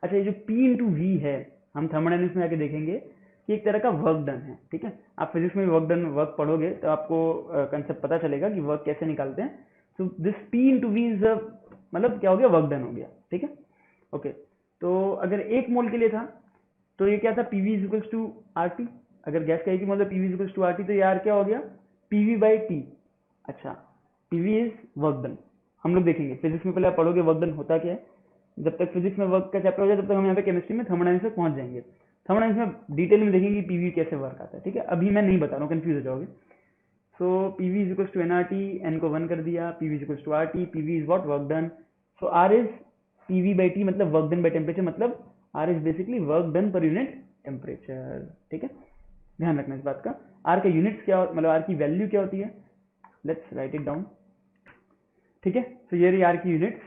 अच्छा, ये जो P इंटू वी है, हम थर्मोडायनेमिक्स में आके देखेंगे कि एक तरह का वर्क डन है, ठीक है। आप फिजिक्स में वर्क पढ़ोगे तो आपको कंसेप्ट पता चलेगा कि वर्क कैसे निकालते हैं। So this P into V is मतलब क्या हो गया? वर्क डन हो गया, ठीक है। ओके, तो अगर 1 मोल के लिए था तो ये क्या था? PV is equals to RT। अगर गैस का 1 मोल है, PV is equals to RT, तो ये R क्या हो गया? PV by T। अच्छा, PV इज वर्क डन। हम लोग देखेंगे फिजिक्स में, पहले आप पढ़ोगे वर्क डन होता क्या है। जब तक फिजिक्स में वर्क का चैप्टर हो जाए तब तक हम यहाँ पे केमिस्ट्री में थर्मोडायनेमिक्स में पहुंच जाएंगे। थर्मोडायनेमिक्स में डिटेल में देखेंगे PV कैसे वर्क आता है, ठीक है। अभी मैं नहीं बता रहा हूँ, कंफ्यूज हो जाओगे। So PV is equals to NRT, n को 1 कर दिया, PV is equals to RT, PV is what? Work done. So R is PV by T, मतलब वर्क डन बाई टेम्परेचर, मतलब R is basically work done per unit temperature, ठीक है। ध्यान रखना इस बात का। R का यूनिट्स क्या, मतलब R की वैल्यू क्या होती है? लेट्स राइट इट डाउन, ठीक है। तो ये रही R की यूनिट्स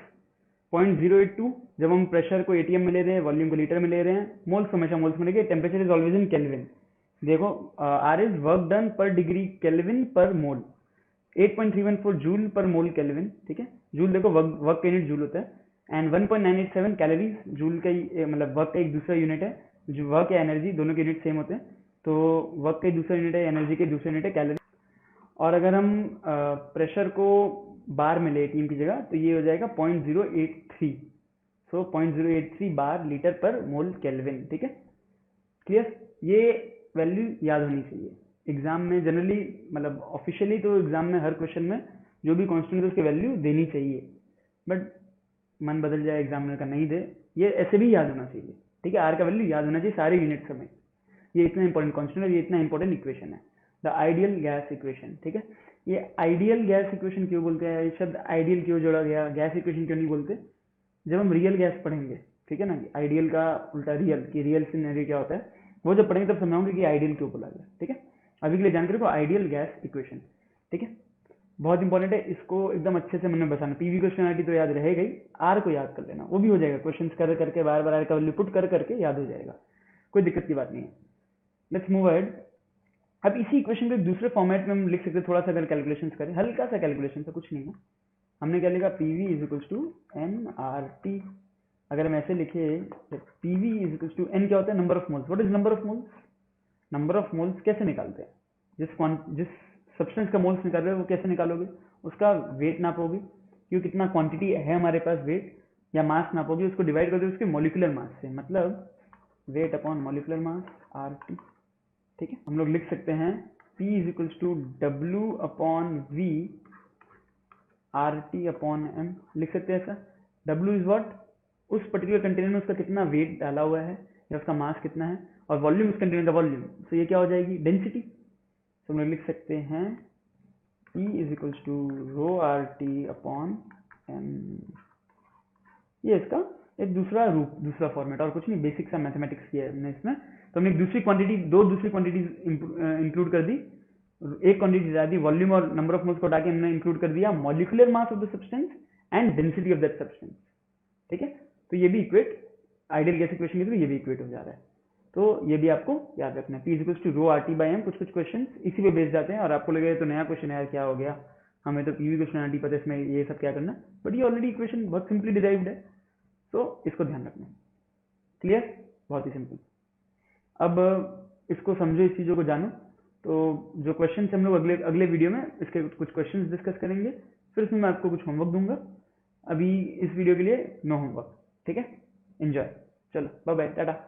0.082। जब हम प्रेशर को ATM में ले रहे हैं, वॉल्यूम को लीटर में ले रहे हैं, मोल्स हमेशा मोल्स में लेंगे, temperature is always in kelvin. देखो R इज वर्क डन पर डिग्री केल्विन पर मोल, 8.314 जूल पर मोल केल्विन, ठीक है। जूल देखो वर्क का यूनिट जूल होता है, एंड 1.987 कैलोरीज जूल का ही, मतलब वर्क का एक दूसरा यूनिट है। जो वर्क या एनर्जी दोनों के यूनिट सेम होते हैं, तो वर्क का दूसरा यूनिट है, एनर्जी के दूसरा यूनिट है कैलोरी। और अगर हम प्रेशर को बार में ले ATM की जगह, तो ये हो जाएगा 0.083। सो 0.083 बार लीटर पर मोल केल्विन, ठीक है। क्लियर? ये वैल्यू याद होनी चाहिए एग्जाम में जनरली, मतलब ऑफिशियली तो एग्जाम में हर क्वेश्चन में जो भी कांस्टेंट है उसकी वैल्यू देनी चाहिए, बट मन बदल जाए एग्जामिनर का, नहीं दे, ये ऐसे भी याद होना चाहिए, ठीक है। R का वैल्यू याद होना चाहिए सारे यूनिट्स में। ये इतना इंपॉर्टेंट कांस्टेंट है, ये इतना इंपॉर्टेंट इक्वेशन है, द आइडियल गैस इक्वेशन, ठीक है। ये आइडियल गैस इक्वेशन क्यों बोलते हैं? ये शब्द आइडियल क्यों जोड़ा गया? गैस इक्वेशन क्यों नहीं बोलते? जब हम रियल गैस पढ़ेंगे, ठीक है ना, आइडियल का उल्टा रियल, कि रियल सिनेरियो क्या होता है, वो जब पढ़ेंगे तब समझाऊंगे कि आइडियल क्यों बोला गया, ठीक है। अभी के लिए जानकारी को आइडियल गैस इक्वेशन, ठीक है, बहुत इंपॉर्टेंट है, इसको एकदम अच्छे से मन में बसाना। PV क्वेश्चन तो याद रहेगा ही, R को याद कर लेना, वो भी हो जाएगा, क्वेश्चन कर करके बार बार R का वैल्यू पुट कर करके याद हो जाएगा, कोई दिक्कत की बात नहीं है। Let's move ahead. अब इसी इक्वेशन को एक दूसरे फॉर्मेट में हम लिख सकते हैं, थोड़ा सा अगर कैलकुलेशन करें, हल्का सा कैलकुलेशन से, कुछ नहीं है। हमने क्या लिखा? PV is equals to NRT। अगर हम ऐसे लिखे PV is equals to N क्या होता है? Number of moles. What is number of moles? Number of moles कैसे निकालते हैं? जिस सब्सटेंस का मोल्स निकाल रहे हो वो कैसे निकालोगे? उसका वेट नापोगे, क्योंकि कितना क्वांटिटी है हमारे पास, वेट या मास नापोगे, उसको डिवाइड कर दो उसके मॉलिक्यूलर मास से, मतलब weight upon molecular mass RT, ठीक है। हम लोग लिख सकते हैं P is equals to W upon V RT upon M, लिख सकते हैं ऐसा। W is what? उस पर्टिकुलर कंटेनर में उसका कितना वेट डाला हुआ है या उसका मास कितना है, और वॉल्यूम उस कंटेनर का वॉल्यूम, तो ये क्या हो जाएगी? डेंसिटी। तो हम लोग लिख सकते हैं P is equals to rho RT upon M, ये इसका एक दूसरा रूप, दूसरा फॉर्मेट, और कुछ नहीं, बेसिक सा मैथमेटिक्स किया है हमने इसमें। तो हमने एक दूसरी क्वांटिटी, दो दूसरी क्वांटिटीज इंक्लूड कर दी, एक क्वांटिटी हटा दी, वॉल्यूम और नंबर ऑफ मोल्स को हटा के हमने इंक्लूड कर दिया molecular mass of the substance and density of that substance. ठीक है, तो ये भी इक्वेट आइडियल गैस इक्वेशन के थ्रू ये भी इक्वेट हो जा रहा है। तो ये भी आपको याद रखना है, P equals to rho R T by M. कुछ कुछ क्वेश्चन इसी पे बेस जाते हैं और आपको लगेगा तो नया क्वेश्चन है, क्या हो गया, हमें तो पी क्वेश्चन आर टी पता है, इसमें ये सब क्या करना, बट ये ऑलरेडी इक्वेशन बहुत सिंपली डिराइव्ड है, तो इसको ध्यान रखना। क्लियर, बहुत ही सिंपल। अब इसको समझो, इस चीज़ों को जानो। तो जो क्वेश्चन हम लोग अगले अगले वीडियो में इसके कुछ क्वेश्चन डिस्कस करेंगे, फिर उसमें मैं आपको कुछ होमवर्क दूंगा। अभी इस वीडियो के लिए नो होमवर्क, ठीक है। एंजॉय, चलो बाय बाय, टाटा।